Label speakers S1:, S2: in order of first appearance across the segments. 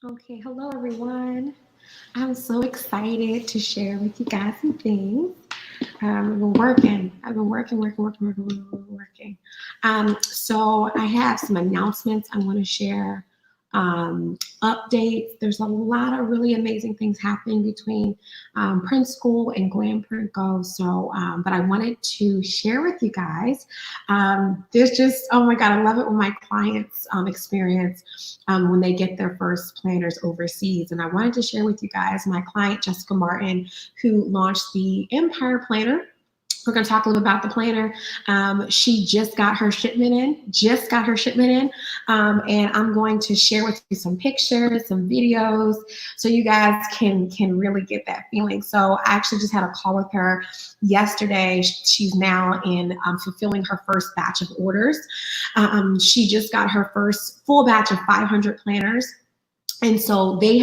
S1: Okay, hello everyone. I'm so excited to share with you guys some things. I've been working. Working. So I have some announcements I want to share. Updates. There's a lot of really amazing things happening between Print School and GlamPrintGo. But I wanted to share with you guys. There's just, oh my God, I love it when my clients experience when they get their first planners overseas. And I wanted to share with you guys my client, Jessica Martin, who launched the Empire Planner. We're going to talk a little about the planner. She just got her shipment in, and I'm going to share with you some pictures, some videos, so you guys can really get that feeling. So I actually just had a call with her yesterday. She's now in fulfilling her first batch of orders. She just got her first full batch of 500 planners. And so they've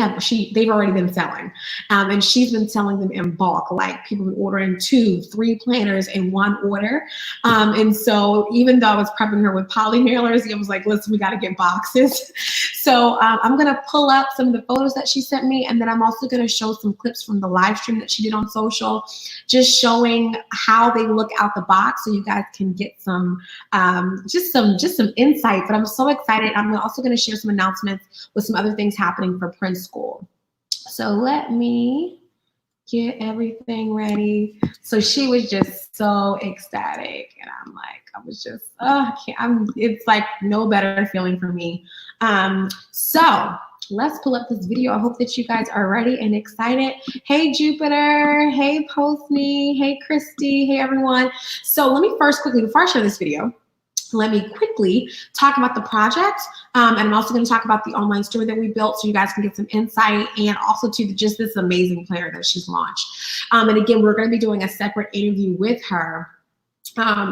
S1: already been selling, and she's been selling them in bulk, like people were ordering 2-3 planners in one order. And so even though I was prepping her with poly mailers, it was like, listen, we got to get boxes. So I'm going to pull up some of the photos that she sent me, and then I'm also going to show some clips from the live stream that she did on social, just showing how they look out the box, so you guys can get some just some insight. But I'm so excited. I'm also going to share some announcements with some other things happening for Print School. So let me get everything ready. So she was just so ecstatic, and I'm like, I was just, oh, it's like no better feeling for me. So let's pull up this video. I hope that you guys are ready and excited. Hey, Jupiter. Hey, Postme. Hey, Christy. Hey, everyone. So let me first quickly, before I share this video, let me quickly talk about the project, and I'm also going to talk about the online store that we built, so you guys can get some insight, and also to just this amazing planner that she's launched. And again, we're going to be doing a separate interview with her.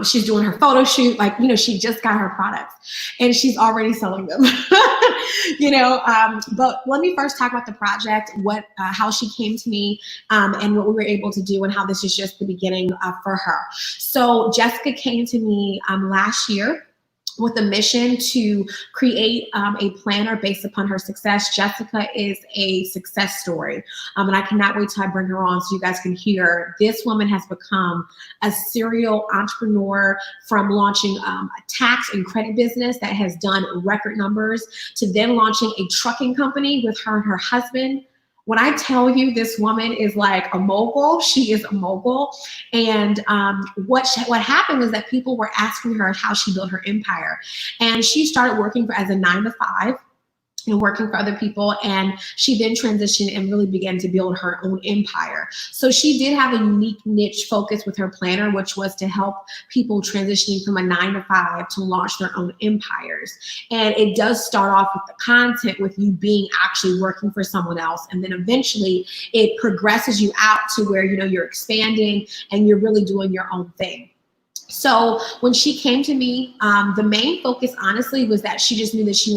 S1: She's doing her photo shoot, like, she just got her products and she's already selling them. But let me first talk about the project, how she came to me, and what we were able to do, and how this is just the beginning for her. So Jessica came to me last year with a mission to create a planner based upon her success. Jessica is a success story, and I cannot wait till I bring her on so you guys can hear. This woman has become a serial entrepreneur, from launching a tax and credit business that has done record numbers, to then launching a trucking company with her and her husband. When I tell you this woman is like a mogul, she is a mogul. And what happened was that people were asking her how she built her empire. And she started working as a 9-to-5 and working for other people. And she then transitioned and really began to build her own empire. So she did have a unique niche focus with her planner, which was to help people transitioning from a 9-to-5 to launch their own empires. And it does start off with the content, with you being actually working for someone else. And then eventually it progresses you out to where, you're expanding and you're really doing your own thing. So when she came to me, the main focus, honestly, was that she just knew that she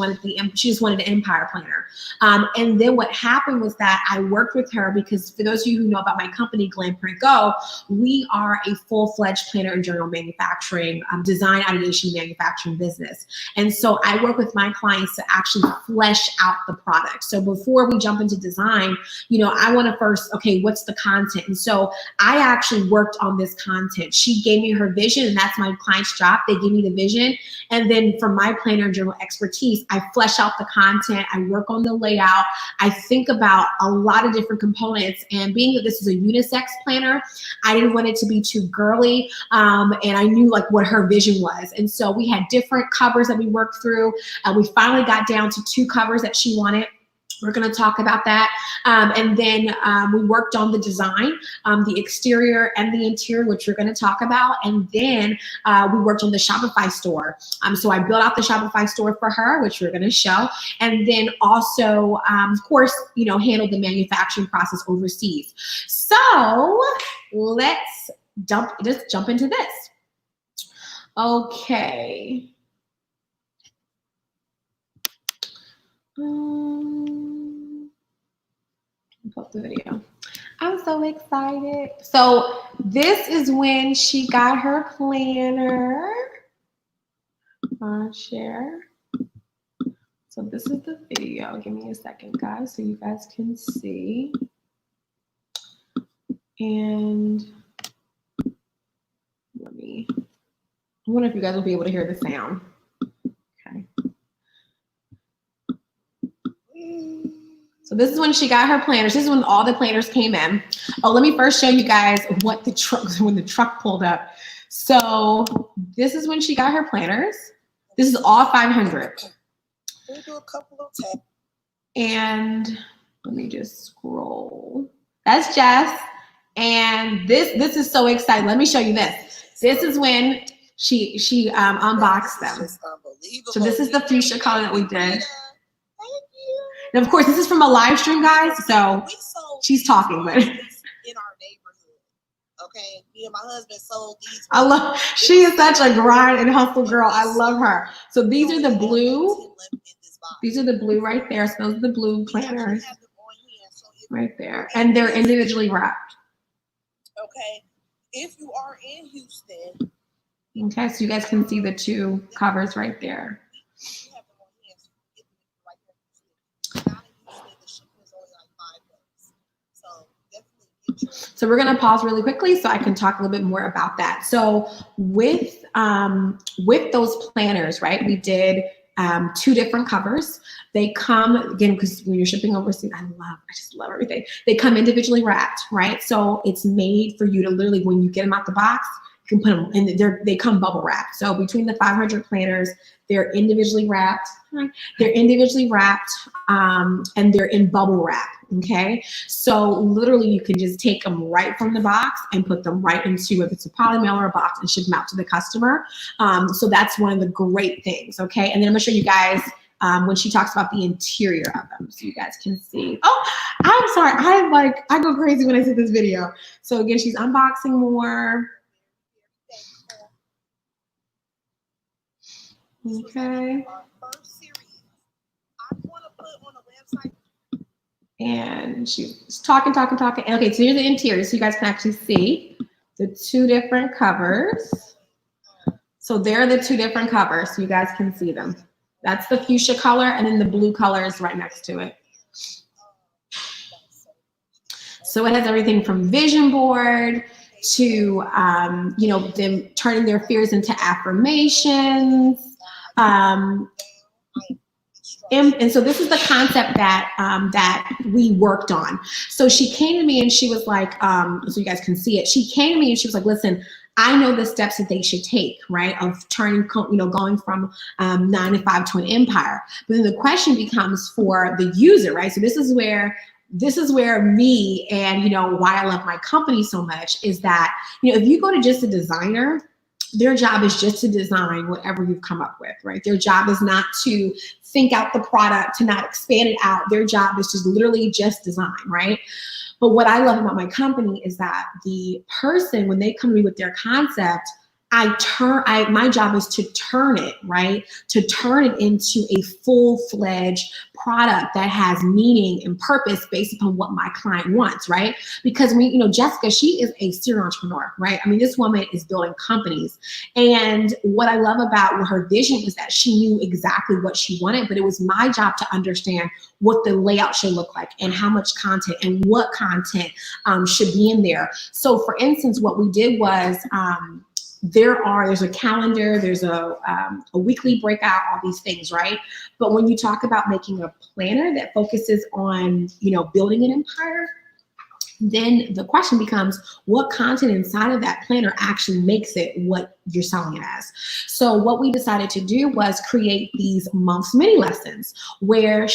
S1: just wanted an empire planner. And then what happened was that I worked with her, because for those of you who know about my company, GlamPrintGo, we are a full-fledged planner and journal manufacturing, design, ideation, manufacturing business. And so I work with my clients to actually flesh out the product. So before we jump into design, I want to first, okay, what's the content? And so I actually worked on this content. She gave me her vision, and that's my client's job. They give me the vision. And then from my planner and journal expertise, I flesh out the content. I work on the layout. I think about a lot of different components. And being that this is a unisex planner, I didn't want it to be too girly. And I knew like what her vision was. And so we had different covers that we worked through. We finally got down to 2 covers that she wanted. We're going to talk about that. And then we worked on the design, the exterior and the interior, which we're going to talk about. And then we worked on the Shopify store. So I built out the Shopify store for her, which we're going to show. And then also, of course, handled the manufacturing process overseas. So let's just jump into this. Okay. Pull up the video. I'm so excited. So this is when she got her planner. Share. So this is the video. Give me a second, guys, so you guys can see. And I wonder if you guys will be able to hear the sound. Okay. So this is when she got her planners. This is when all the planners came in. Oh, let me first show you guys what the truck, when the truck pulled up. So this is when she got her planners. This is all 500.
S2: We'll do a couple of taps.
S1: And let me just scroll. That's Jess. And this is so exciting. Let me show you this. This is when she unboxed them. So this is the fuchsia color that we did. And of course, this is from a live stream, guys. So she's talking, but in our
S2: neighborhood. Okay, me and my husband sold these.
S1: I love. She is such a grind and hustle girl. I love her. So these are the blue. These are the blue right there. So those are the blue planners right there, and they're individually wrapped.
S2: Okay, if you are in Houston.
S1: Okay, so you guys can see the two covers right there. So we're going to pause really quickly so I can talk a little bit more about that. So with those planners, right, we did 2 different covers. They come, again, because when you're shipping overseas, I just love everything. They come individually wrapped, right? So it's made for you to literally, when you get them out the box, you can put them in, they come bubble wrapped. So between the 500 planners, they're individually wrapped. They're individually wrapped, and they're in bubble wrap, okay? So literally you can just take them right from the box and put them right into, if it's a poly mail or a box, and ship them out to the customer. So that's one of the great things, okay? And then I'm gonna show you guys when she talks about the interior of them, so you guys can see. Oh, I'm sorry, I go crazy when I see this video. So again, she's unboxing more. Okay. And she's talking. Okay, so here's the interior, so you guys can actually see the 2 different covers. So there are the 2 different covers, so you guys can see them. That's the fuchsia color, and then the blue color is right next to it. So it has everything from vision board to, you know, them turning their fears into affirmations. And so this is the concept that that we worked on. So she came to me and she was like, so you guys can see it. She came to me and she was like, listen, I know the steps that they should take, right? Of turning, you know, going from 9 to 5 to an empire. But then the question becomes for the user, right? So this is where me and, you know, why I love my company so much is that, you know, if you go to just a designer, their job is just to design whatever you've come up with, right? Their job is not to think out the product, to not expand it out. Their job is just literally just design, right? But what I love about my company is that the person, when they come to me with their concept, my job is to turn it, right? To turn it into a full-fledged product that has meaning and purpose based upon what my client wants, right? Because you know, Jessica, she is a serial entrepreneur, right? I mean, this woman is building companies. And what I love about her vision is that she knew exactly what she wanted, but it was my job to understand what the layout should look like and how much content and what content should be in there. So for instance, what we did was, there's a calendar, there's a weekly breakout, all these things, right? But when you talk about making a planner that focuses on, you know, building an empire, then the question becomes what content inside of that planner actually makes it what you're selling it as. So what we decided to do was create these month's mini lessons where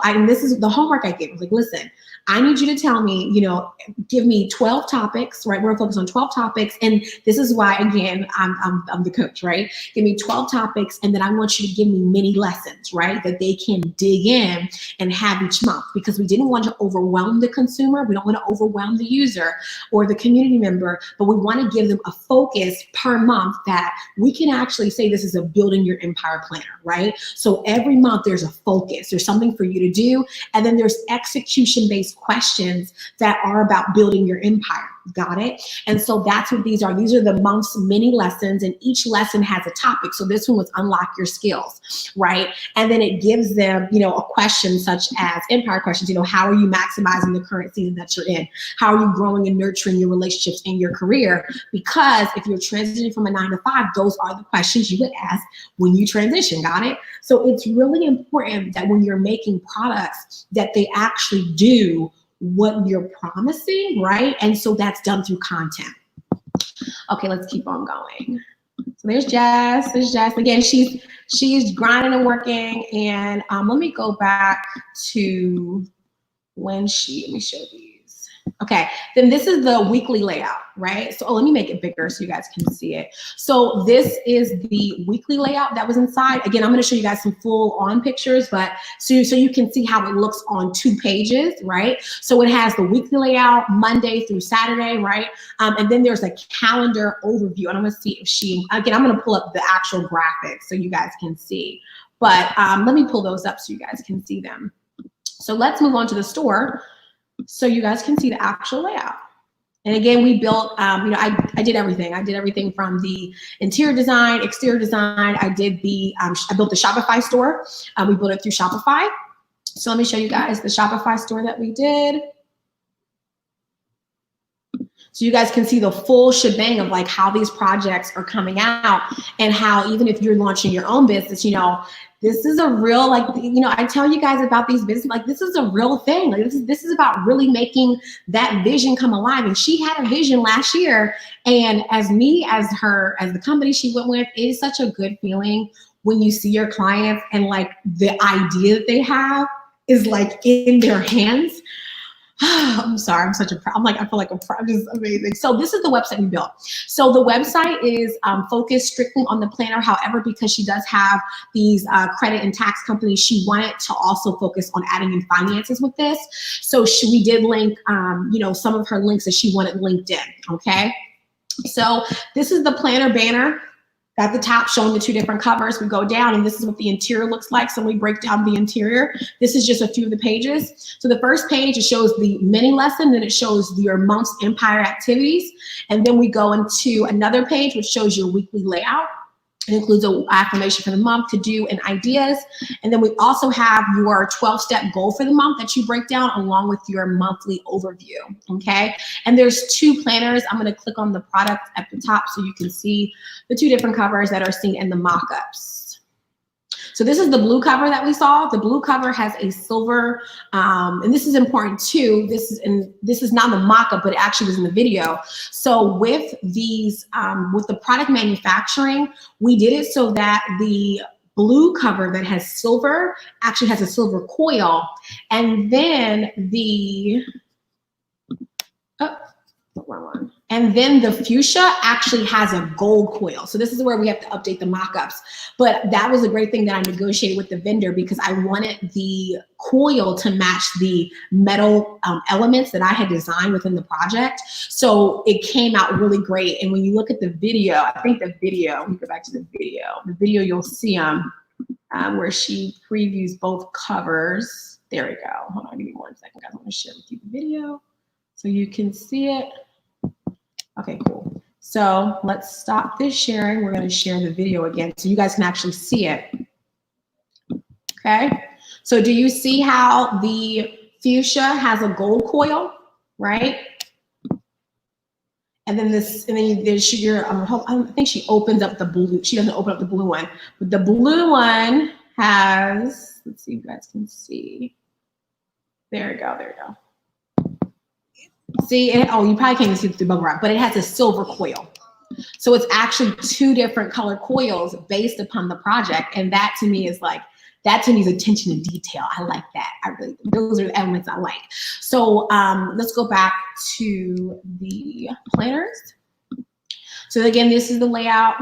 S1: and this is the homework I gave. I was like, listen, I need you to tell me, you know, give me 12 topics, right? We're gonna focus on 12 topics. And this is why, again, I'm the coach, right? Give me 12 topics. And then I want you to give me mini lessons, right? That they can dig in and have each month, because we didn't want to overwhelm the consumer. We don't want to overwhelm the user or the community member, but we want to give them a focus per month that we can actually say this is a building your empire planner, right? So every month there's a focus, there's something for you to do. And then there's execution-based questions that are about building your empire. Got it? And so that's what these are. These are the month's mini lessons, and each lesson has a topic. So this one was unlock your skills, right? And then it gives them, you know, a question such as empire questions. You know, how are you maximizing the current season that you're in? How are you growing and nurturing your relationships in your career? Because if you're transitioning from a 9 to 5, those are the questions you would ask when you transition. Got it? So it's really important that when you're making products that they actually do what you're promising, right? And so that's done through content. Okay, let's keep on going. So there's Jess. There's Jess. Again, she's grinding and working. And let me go back to when let me show these. Okay, then this is the weekly layout, right? So let me make it bigger so you guys can see it. So this is the weekly layout that was inside. Again, I'm going to show you guys some full on pictures, but so you can see how it looks on 2 pages, right? So it has the weekly layout Monday through Saturday, right? And then there's a calendar overview. And I'm going to see if again, I'm going to pull up the actual graphics so you guys can see. But let me pull those up so you guys can see them. So let's move on to the store, so you guys can see the actual layout. And again, we built, you know, I did everything. I did everything from the interior design, exterior design. I did I built the Shopify store. We built it through Shopify. So let me show you guys the Shopify store that we did. So you guys can see the full shebang of like how these projects are coming out, and how even if you're launching your own business, you know, this is a real, like, you know, I tell you guys about these business, like this is a real thing. Like this is about really making that vision come alive. And she had a vision last year. And as the company she went with, it is such a good feeling when you see your clients and like the idea that they have is like in their hands. I'm sorry, I feel like I'm just amazing. So this is the website we built. So the website is focused strictly on the planner. However, because she does have these credit and tax companies, she wanted to also focus on adding in finances with this. So we did link, you know, some of her links that she wanted linked in, okay? So this is the planner banner. At the top, showing the 2 different covers. We go down, and this is what the interior looks like. So we break down the interior. This is just a few of the pages. So the first page, it shows the mini lesson, then it shows your month's empire activities. And then we go into another page, which shows your weekly layout. It includes an affirmation for the month, to do, and ideas. And then we also have your 12-step goal for the month that you break down along with your monthly overview, okay? And there's 2 planners. I'm gonna click on the product at the top so you can see the 2 different covers that are seen in the mock-ups. So this is the blue cover that we saw. The blue cover has a silver, and this is important too. This is not the mock-up, but it actually was in the video. So with these, with the product manufacturing, we did it so that the blue cover that has silver actually has a silver coil, and then the And then the fuchsia actually has a gold coil. So this is where we have to update the mock-ups. But that was a great thing that I negotiated with the vendor, because I wanted the coil to match the metal elements that I had designed within the project. So it came out really great. And when you look at the video, I think the video, let me go back to the video, you'll see where she previews both covers. There we go. Hold on, give me 1 second, guys. I want to share with you the video so you can see it. Okay, cool. So let's stop this sharing. We're going to share the video again so you guys can actually see it. Okay. So do you see how the fuchsia has a gold coil, right? And then there's your, I think she opens up the blue. She doesn't open up the blue one, but the blue one has, let's see if you guys can see. There we go. There we go. See, you probably can't even see the bubble wrap, but it has a silver coil. So it's actually 2 different color coils based upon the project. And that to me is attention to detail. I like that. Those are the elements I like. So let's go back to the planners. So again, this is the layout.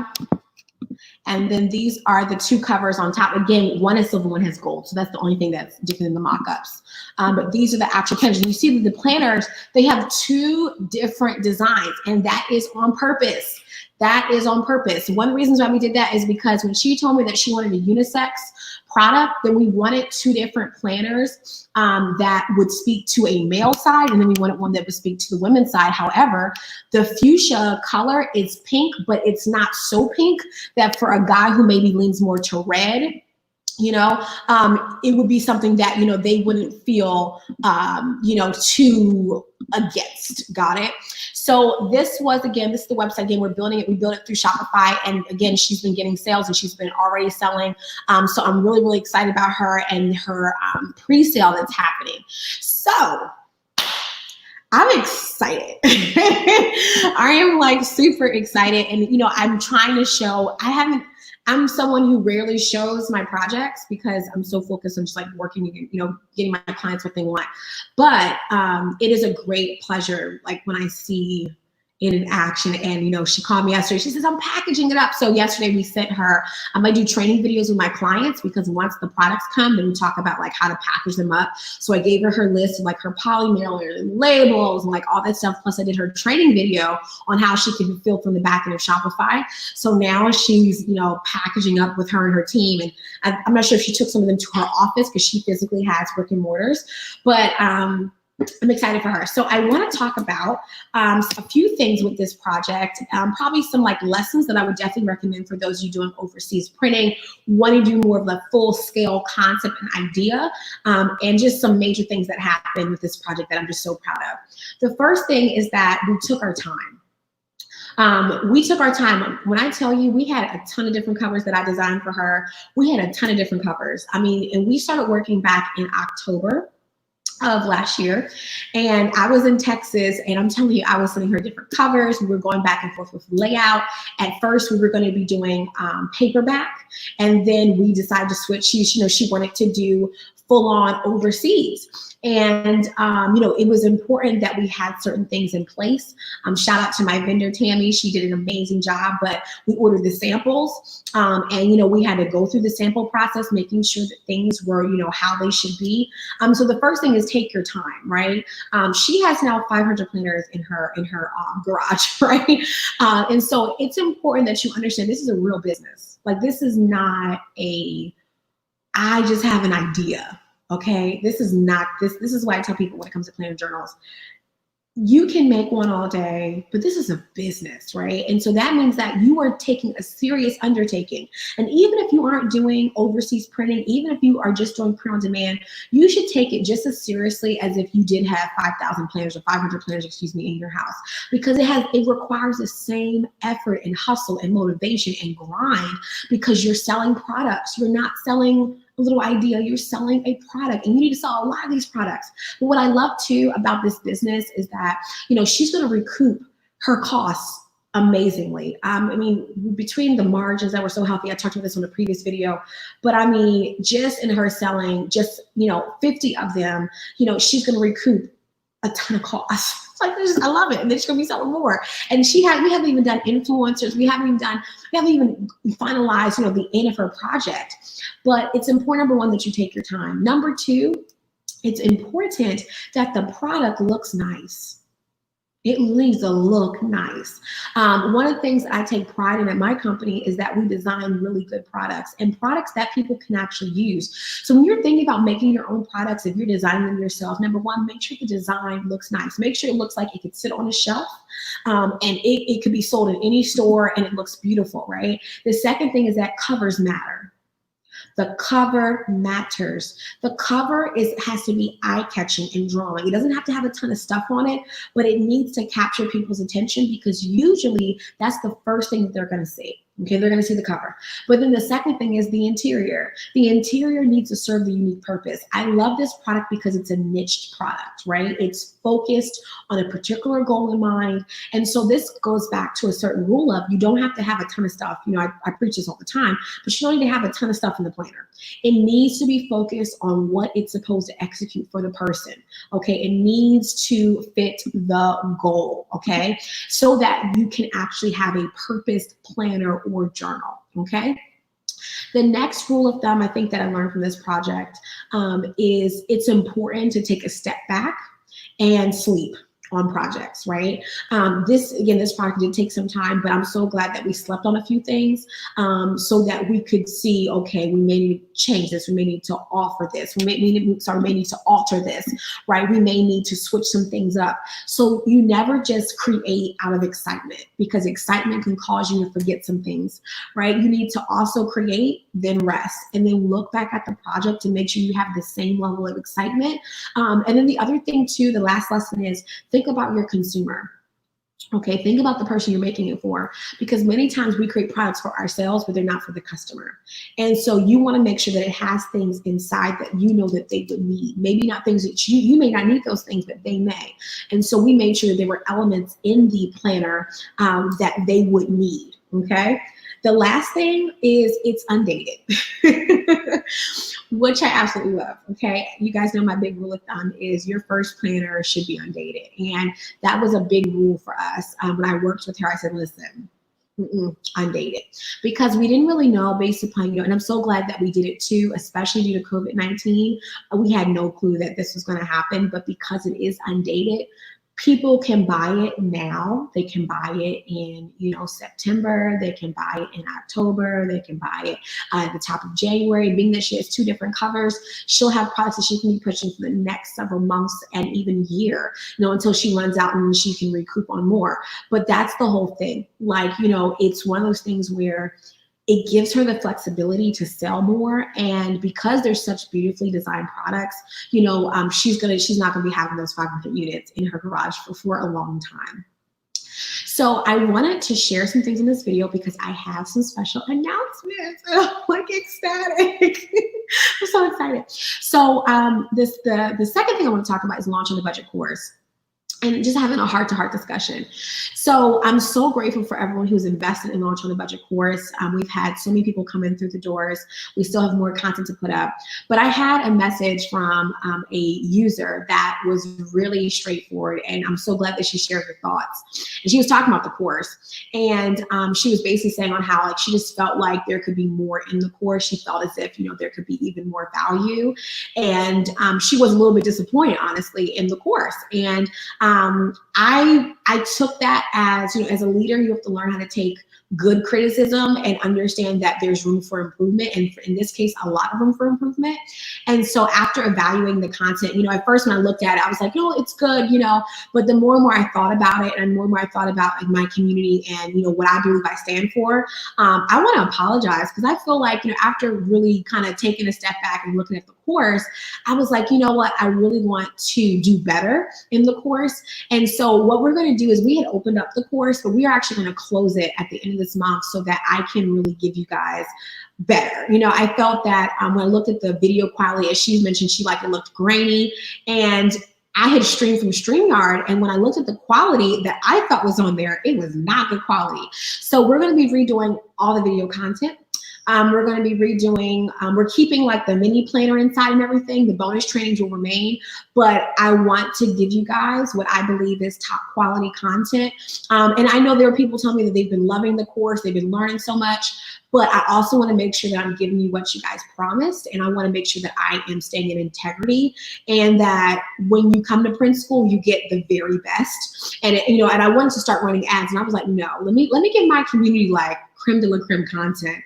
S1: And then these are the 2 covers on top. Again, one is silver, one has gold. So that's the only thing that's different in the mock-ups. But these are the actual planners. And you see that the planners, they have 2 different designs, and that is on purpose. That is on purpose. One of the reasons why we did that is because when she told me that she wanted a unisex product, then we wanted 2 different planners that would speak to a male side, and then we wanted one that would speak to the women's side. However, the fuchsia color is pink, but it's not so pink that for a guy who maybe leans more to red, you know, it would be something that, you know, they wouldn't feel, you know, too against. Got it? So this was, again, this is the website. Again, we're building it. We built it through Shopify. And again, she's been getting sales and she's been already selling. So I'm really, really excited about her and her pre-sale that's happening. So I'm excited. I am like super excited. And, you know, I'm trying to show, I'm someone who rarely shows my projects because I'm so focused on just like working, you know, getting my clients what they want. But it is a great pleasure, like when I see it in action. And, you know, she called me yesterday. She says, I'm packaging it up. So yesterday we sent her, I do training videos with my clients because once the products come, then we talk about like how to package them up. So I gave her list of like her poly mailers and labels and like all that stuff. Plus I did her training video on how she can fill from the back end of Shopify. So now she's, you know, packaging up with her and her team. And I'm not sure if she took some of them to her office because she physically has brick and mortars, but I'm excited for her. So I want to talk about a few things with this project, probably some like lessons that I would definitely recommend for those of you doing overseas printing, wanting to do more of a full scale concept and idea, and just some major things that happened with this project that I'm just so proud of. The first thing is that we took our time. We took our time. When I tell you, we had a ton of different covers that I designed for her. We had a ton of different covers. I mean, and we started working back in October of last year. And I was in Texas and I'm telling you, I was sending her different covers. We were going back and forth with layout. At first we were going to be doing paperback. And then we decided to switch. She wanted to do full on overseas. And, you know, it was important that we had certain things in place. Shout out to my vendor, Tammy. She did an amazing job, but we ordered the samples. And, you know, we had to go through the sample process, making sure that things were, you know, how they should be. So the first thing is take your time, right? She has now 500 planners in her garage, right? And so it's important that you understand this is a real business. Like this is not I just have an idea. Okay, this is not this. This is why I tell people when it comes to planner journals, you can make one all day, but this is a business, right? And so that means that you are taking a serious undertaking. And even if you aren't doing overseas printing, even if you are just doing print on demand, you should take it just as seriously as if you did have 5,000 planners or 500 planners, excuse me, in your house, because it requires the same effort and hustle and motivation and grind because you're selling products. You're not selling a little idea, you're selling a product and you need to sell a lot of these products. But what I love too about this business is that, you know, she's going to recoup her costs amazingly. I mean, between the margins that were so healthy, I talked about this on a previous video, but I mean, just in her selling just, you know, 50 of them, you know, she's going to recoup a ton of costs. Like I love it. And then she's gonna be selling more. And we haven't even done influencers. We haven't even finalized, you know, the end of her project. But it's important, number one, that you take your time. Number two, it's important that the product looks nice. It needs to look nice. One of the things I take pride in at my company is that we design really good products and products that people can actually use. So when you're thinking about making your own products, if you're designing them yourself, number one, make sure the design looks nice. Make sure it looks like it could sit on a shelf and it could be sold in any store and it looks beautiful, right? The second thing is that covers matter. The cover matters. The cover has to be eye-catching and drawing. It doesn't have to have a ton of stuff on it, but it needs to capture people's attention because usually that's the first thing that they're going to see. Okay, they're going to see the cover. But then the second thing is the interior. The interior needs to serve the unique purpose. I love this product because it's a niched product, right? It's focused on a particular goal in mind. And so this goes back to a certain rule of you don't have to have a ton of stuff. You know, I preach this all the time, but you don't need to have a ton of stuff in the planner. It needs to be focused on what it's supposed to execute for the person. Okay, it needs to fit the goal. Okay, so that you can actually have a purposed planner or journal. Okay. The next rule of thumb I think that I learned from this project is it's important to take a step back and sleep. on projects, right? This project did take some time, but I'm so glad that we slept on a few things so that we could see, okay, we may need to change this, we may need to offer this, we may need to alter this, right? We may need to switch some things up. So you never just create out of excitement, because excitement can cause you to forget some things, right? You need to also create, then rest, and then look back at the project to make sure you have the same level of excitement. And then the other thing too, the last lesson is, think about your consumer. Okay, think about the person you're making it for, because many times we create products for ourselves, but they're not for the customer. And so you want to make sure that it has things inside that you know that they would need. Maybe not things that you may not need those things, but they may. And so we made sure that there were elements in the planner that they would need. Okay. The last thing is it's undated, which I absolutely love, okay? You guys know my big rule of thumb is your first planner should be undated. And that was a big rule for us. When I worked with her, I said, listen, undated, because we didn't really know based upon, and I'm so glad that we did it too, especially due to COVID-19. We had no clue that this was going to happen, but because it is undated, people can buy it now. They can buy it in, September. They can buy it in October. They can buy it at the top of January. Being that she has 2 different covers, she'll have products that she can be pushing for the next several months and even year, until she runs out and she can recoup on more. But that's the whole thing. Like, it's one of those things where it gives her the flexibility to sell more. And because they're such beautifully designed products, she's not gonna be having those 500 units in her garage for a long time. So I wanted to share some things in this video because I have some special announcements. I'm like ecstatic. I'm so excited. So the second thing I want to talk about is launching the budget course and just having a heart-to-heart discussion. So I'm so grateful for everyone who's invested in Launch on the Budget course. We've had so many people come in through the doors. We still have more content to put up. But I had a message from a user that was really straightforward, and I'm so glad that she shared her thoughts. And she was talking about the course, and she was basically saying on how she just felt like there could be more in the course. She felt as if there could be even more value, and she was a little bit disappointed, honestly, in the course. And I took that as, as a leader, you have to learn how to take good criticism and understand that there's room for improvement, and in this case, a lot of room for improvement. And so after evaluating the content, at first when I looked at it, I was like, it's good, but the more and more I thought about it, and the more and more I thought about my community and, what I believe I stand for, I want to apologize, because I feel like, after really kind of taking a step back and looking at the course, I was like, what, I really want to do better in the course. And so what we're going to do is, we had opened up the course, but we are actually going to close it at the end of this month so that I can really give you guys better. I felt that when I looked at the video quality, as she mentioned, it looked grainy, and I had streamed from StreamYard, and when I looked at the quality that I thought was on there, it was not good quality. So we're going to be redoing all the video content. We're going to be redoing, we're keeping the mini planner inside and everything. The bonus trainings will remain, but I want to give you guys what I believe is top quality content. And I know there are people telling me that they've been loving the course, they've been learning so much, but I also want to make sure that I'm giving you what you guys promised. And I want to make sure that I am staying in integrity, and that when you come to print school, you get the very best. And, and I wanted to start running ads, and I was like, no, let me give my community creme de la creme content.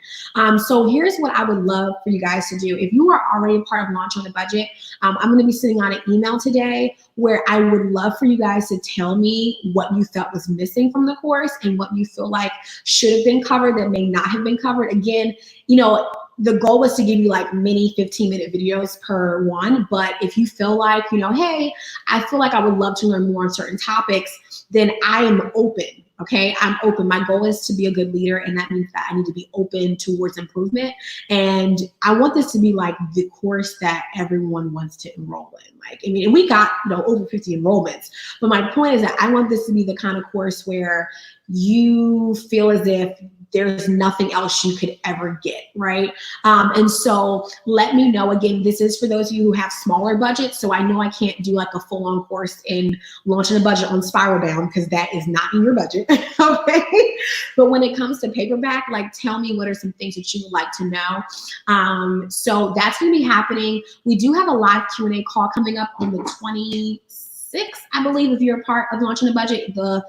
S1: So here's what I would love for you guys to do. If you are already a part of Launch on the Budget, I'm going to be sending out an email today where I would love for you guys to tell me what you felt was missing from the course and what you feel like should have been covered that may not have been covered. Again, the goal was to give you mini 15-minute videos per one. But if you feel like, hey, I feel like I would love to learn more on certain topics, then I am open. Okay, I'm open. My goal is to be a good leader, and that means that I need to be open towards improvement. And I want this to be the course that everyone wants to enroll in. And we got over 50 enrollments, but my point is that I want this to be the kind of course where you feel as if there's nothing else you could ever get, right? And so let me know. Again, this is for those of you who have smaller budgets. So I know I can't do a full-on course in Launching a Budget on Spiral Bound, because that is not in your budget, okay? But when it comes to paperback, tell me what are some things that you would like to know. So that's gonna be happening. We do have a live Q&A call coming up on the 26th. 6, I believe, if you're a part of Launching a Budget. The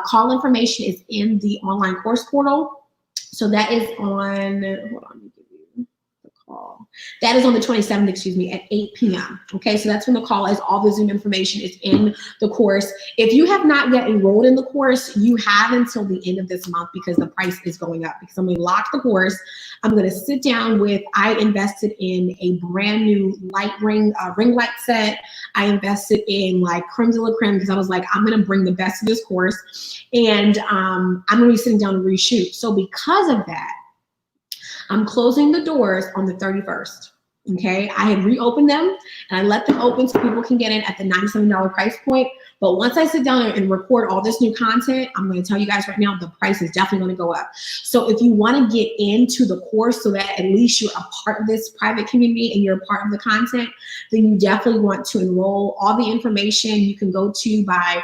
S1: call information is in the online course portal. So that is on, hold on, let me give you the call. That is on the 27th, excuse me, at 8 p.m. Okay, so that's when the call is. All the Zoom information is in the course. If you have not yet enrolled in the course, you have until the end of this month because the price is going up. Because I'm going to lock the course. I'm going to sit down with, I invested in a brand new ring light set. I invested in like creme de la creme because I was like, I'm going to bring the best of this course. And I'm going to be sitting down to reshoot. So because of that, I'm closing the doors on the 31st. Okay, I had reopened them and I let them open so people can get in at the $97 price point. But once I sit down and record all this new content, I'm going to tell you guys right now, the price is definitely going to go up. So if you want to get into the course so that at least you're a part of this private community and you're a part of the content, then you definitely want to enroll. All the information you can go to by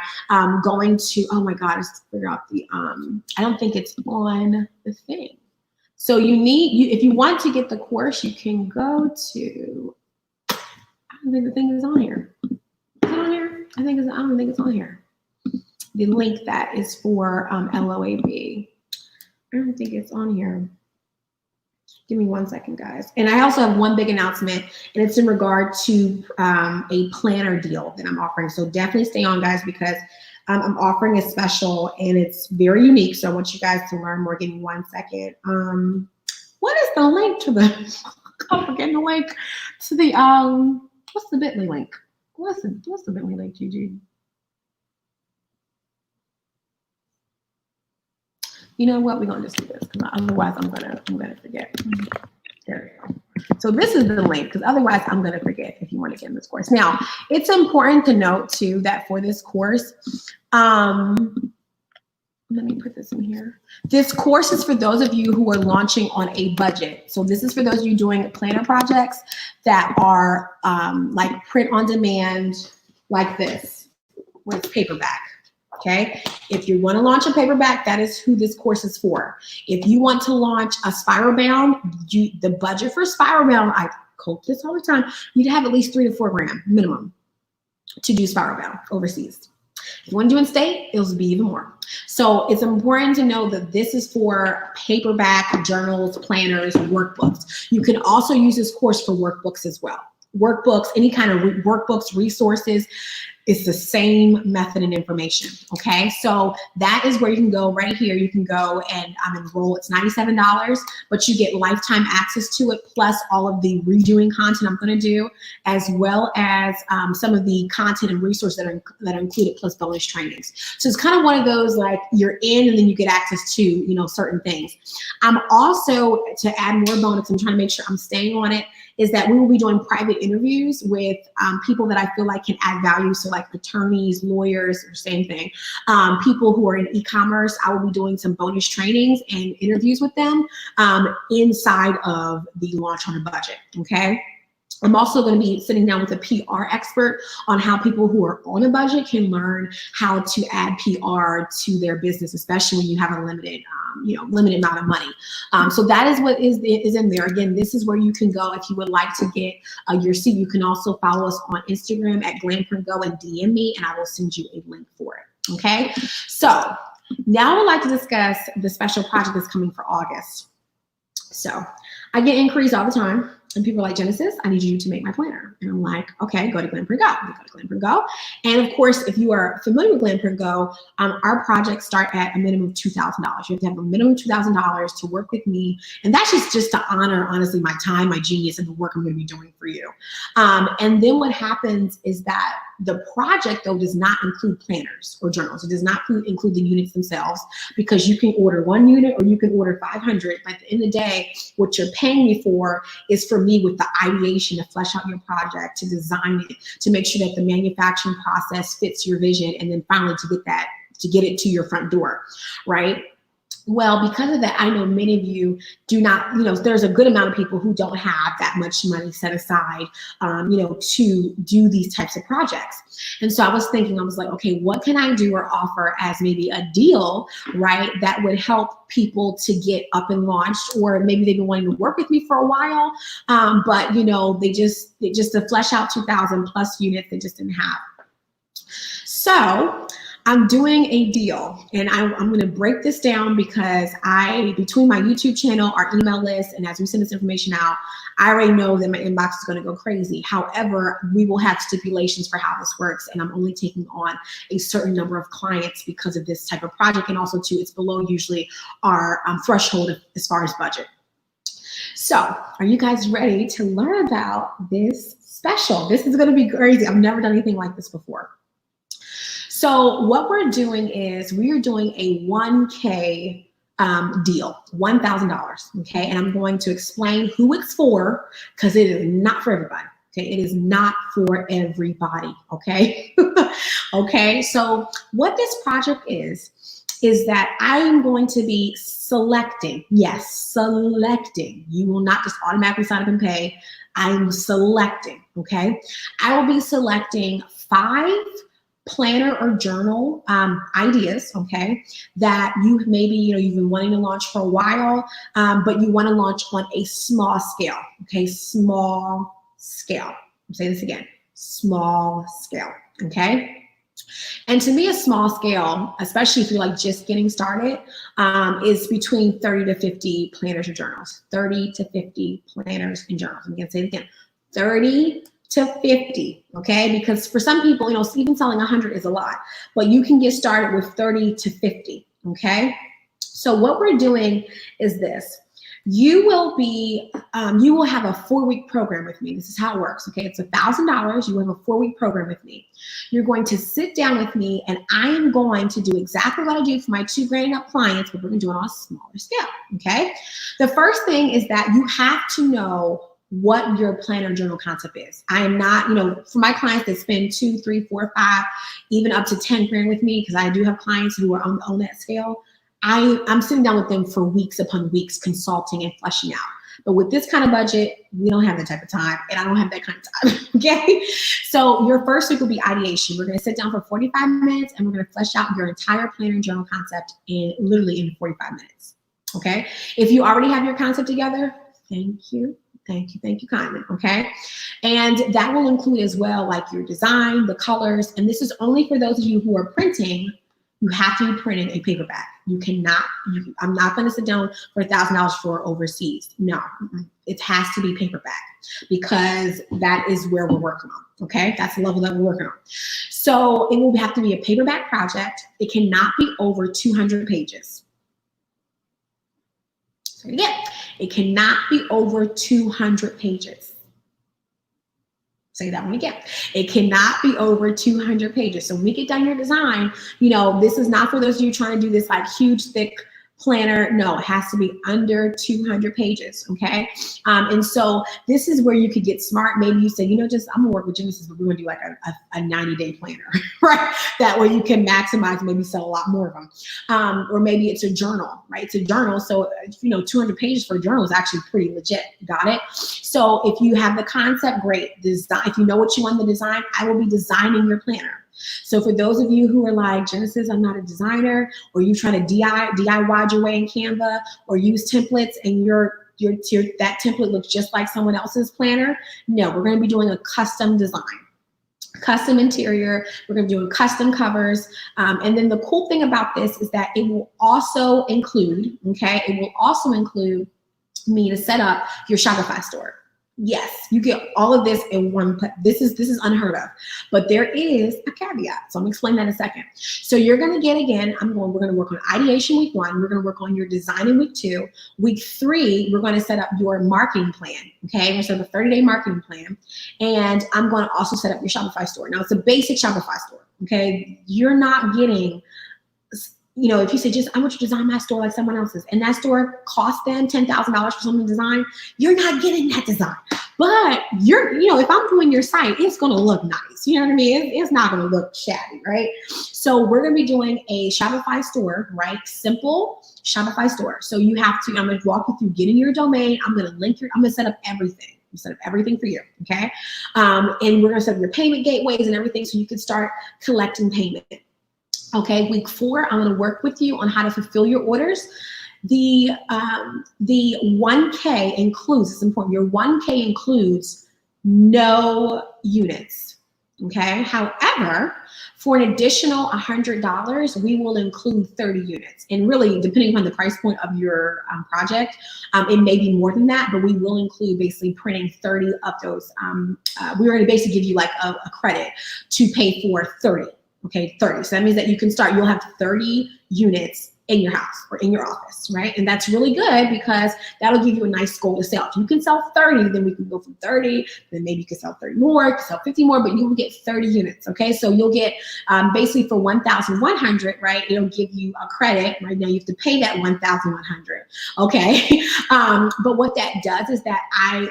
S1: going to, oh my God, let's figure out the, I don't think it's on the thing. So if you want to get the course, you can go to, I don't think the thing is on here. Is it on here? I don't think it's on here. The link that is for LOAB. I don't think it's on here. Give me 1 second, guys. And I also have one big announcement, and it's in regard to a planner deal that I'm offering. So definitely stay on, guys, because I'm offering a special and it's very unique. So I want you guys to learn more. Give me 1 second. What is the link to the, I'm forgetting the link to the, what's the bit.ly link? What's the bit.ly link, Gigi? You know what? We're gonna just do this because otherwise I'm gonna forget. There we go. So this is the link because otherwise I'm gonna forget if you want to get in this course. Now, it's important to note too that for this course, let me put this in here. This course is for those of you who are launching on a budget. So this is for those of you doing planner projects that are like print on demand, like this, with paperback. Okay, if you want to launch a paperback, that is who this course is for. If you want to launch a spiral bound, the budget for spiral bound, I quote this all the time, you need to have at least 3 to 4 grand minimum to do spiral bound overseas. If you want to do in state, it'll be even more. So it's important to know that this is for paperback, journals, planners, workbooks. You can also use this course for workbooks as well. Workbooks, any kind of workbooks, resources, it's the same method and information, okay? So that is where you can go right here. You can go and enroll. It's $97, but you get lifetime access to it, plus all of the redoing content I'm gonna do, as well as some of the content and resources that are included, plus bonus trainings. So it's kind of one of those, like, you're in and then you get access to, you know, certain things. I'm also, to add more bonus, I'm trying to make sure I'm staying on it, is that we will be doing private interviews with people that I feel like can add value. So like attorneys, lawyers, or same thing. People who are in e-commerce, I will be doing some bonus trainings and interviews with them inside of the Launch on a Budget, okay? I'm also going to be sitting down with a PR expert on how people who are on a budget can learn how to add PR to their business, especially when you have a limited, limited amount of money. So that is what is in there. Again, this is where you can go if you would like to get your seat. You can also follow us on Instagram at GlamPrintGo and DM me, and I will send you a link for it. Okay. So now I would like to discuss the special project that's coming for August. So I get inquiries all the time. And people are like, Genesis, I need you to make my planner. And I'm like, okay, go to GlamPrintGo. We go to GlamPrintGo. And of course, if you are familiar with GlamPrintGo, our projects start at a minimum of $2,000. You have to have a minimum of $2,000 to work with me. And that's just to honor, honestly, my time, my genius, and the work I'm going to be doing for you. And then what happens is that the project, though, does not include planners or journals. It does not include the units themselves, because you can order 1 unit or you can order 500. But at the end of the day, what you're paying me for is for me with the ideation to flesh out your project, to design it, to make sure that the manufacturing process fits your vision, and then finally to get it to your front door, right? Well, because of that, I know many of you do not, there's a good amount of people who don't have that much money set aside, to do these types of projects. And so I was thinking, I was like, okay, what can I do or offer as maybe a deal, right, that would help people to get up and launched, or maybe they've been wanting to work with me for a while, but they just to flesh out 2,000 plus units, they just didn't have. So I'm doing a deal, and I'm going to break this down because between my YouTube channel, our email list, and as we send this information out, I already know that my inbox is going to go crazy. However, we will have stipulations for how this works, and I'm only taking on a certain number of clients because of this type of project, and also too, it's below usually our threshold as far as budget. So are you guys ready to learn about this special? This is going to be crazy. I've never done anything like this before. So what we're doing is we are doing a 1K deal, $1,000, okay? And I'm going to explain who it's for because it is not for everybody, okay? It is not for everybody, okay? Okay, so what this project is that I am going to be selecting, yes, selecting. You will not just automatically sign up and pay. I'm selecting, okay? I will be selecting 5 planner or journal ideas, okay, that you maybe, you've been wanting to launch for a while, but you want to launch on a small scale, okay, small scale. I'll say this again, small scale, okay? And to me, a small scale, especially if you're like just getting started, is between 30 to 50 planners or journals, 30 to 50 planners and journals. I'm going to say it again, 30 to 50, okay? Because for some people, even selling 100 is a lot, but you can get started with 30 to 50, okay? So what we're doing is this. You will have a 4-week program with me. This is how it works, okay? It's $1,000. You have a 4-week program with me. You're going to sit down with me, and I am going to do exactly what I do for my 2 grand and up clients, but we're going to do it on a smaller scale, okay? The first thing is that you have to know what your planner journal concept is. I am not, for my clients that spend 2, 3, 4, 5, even up to 10 grand with me, because I do have clients who are on that scale. I'm sitting down with them for weeks upon weeks, consulting and fleshing out. But with this kind of budget, we don't have that type of time, and I don't have that kind of time, okay? So your first week will be ideation. We're gonna sit down for 45 minutes, and we're gonna flesh out your entire planner and journal concept literally in 45 minutes, okay? If you already have your concept together, thank you. Thank you kindly, okay? And that will include as well, like your design, the colors, and this is only for those of you who are printing. You have to be printing a paperback. You cannot, I'm not gonna sit down for $1,000 for overseas. No, it has to be paperback because that is where we're working on, okay? That's the level that we're working on. So it will have to be a paperback project. It cannot be over 200 pages. So again, it cannot be over 200 pages. Say that one again. It cannot be over 200 pages. So when we get done your design, this is not for those of you trying to do this like huge, thick planner. No, it has to be under 200 pages, okay? And so this is where you could get smart. Maybe you say, I'm gonna work with Genesis, but we're gonna do like a 90-day planner, right? That way you can maximize, maybe sell a lot more of them. Or maybe it's a journal, right? It's a journal, so 200 pages for a journal is actually pretty legit, got it? So if you have the concept, great. Design, if you know what you want in the design, I will be designing your planner. So for those of you who are like, Genesis, I'm not a designer, or you trying to DIY your way in Canva, or use templates and that template looks just like someone else's planner, no, we're going to be doing a custom design, custom interior. We're going to be doing custom covers. And then the cool thing about this is that it will also include, me to set up your Shopify store. Yes, you get all of this in one place. This is unheard of, but there is a caveat. So I'm gonna explain that in a second. So you're gonna get, again, we're gonna work on ideation week 1. We're gonna work on your design in week 2. Week 3, we're gonna set up your marketing plan. Okay, we're gonna set up a 30-day marketing plan. And I'm gonna also set up your Shopify store. Now it's a basic Shopify store. Okay, you're not getting, if you say, I want you to design my store like someone else's, and that store costs them $10,000 for something to design, you're not getting that design. But if I'm doing your site, it's gonna look nice. You know what I mean? It's not gonna look shabby, right? So we're gonna be doing a Shopify store, right? Simple Shopify store. So you have to, I'm gonna walk you through getting your domain. I'm gonna set up everything. Set up everything for you, okay? And we're gonna set up your payment gateways and everything so you can start collecting payment. Okay, week 4, I'm gonna work with you on how to fulfill your orders. The 1K includes, it's important, your 1K includes no units. Okay. However, for an additional $100, we will include 30 units. And really, depending on the price point of your project, it may be more than that, but we will include basically printing 30 of those. We're going to basically give you like a credit to pay for 30. Okay, 30. So that means that you can start, you'll have 30 units in your house or in your office, right? And that's really good because that'll give you a nice goal to sell. If you can sell 30, then we can go from 30, then maybe you can sell 30 more, you can sell 50 more, but you will get 30 units, okay? So you'll get basically for 1,100, right? It'll give you a credit. Right now you have to pay that 1,100, okay? But what that does is that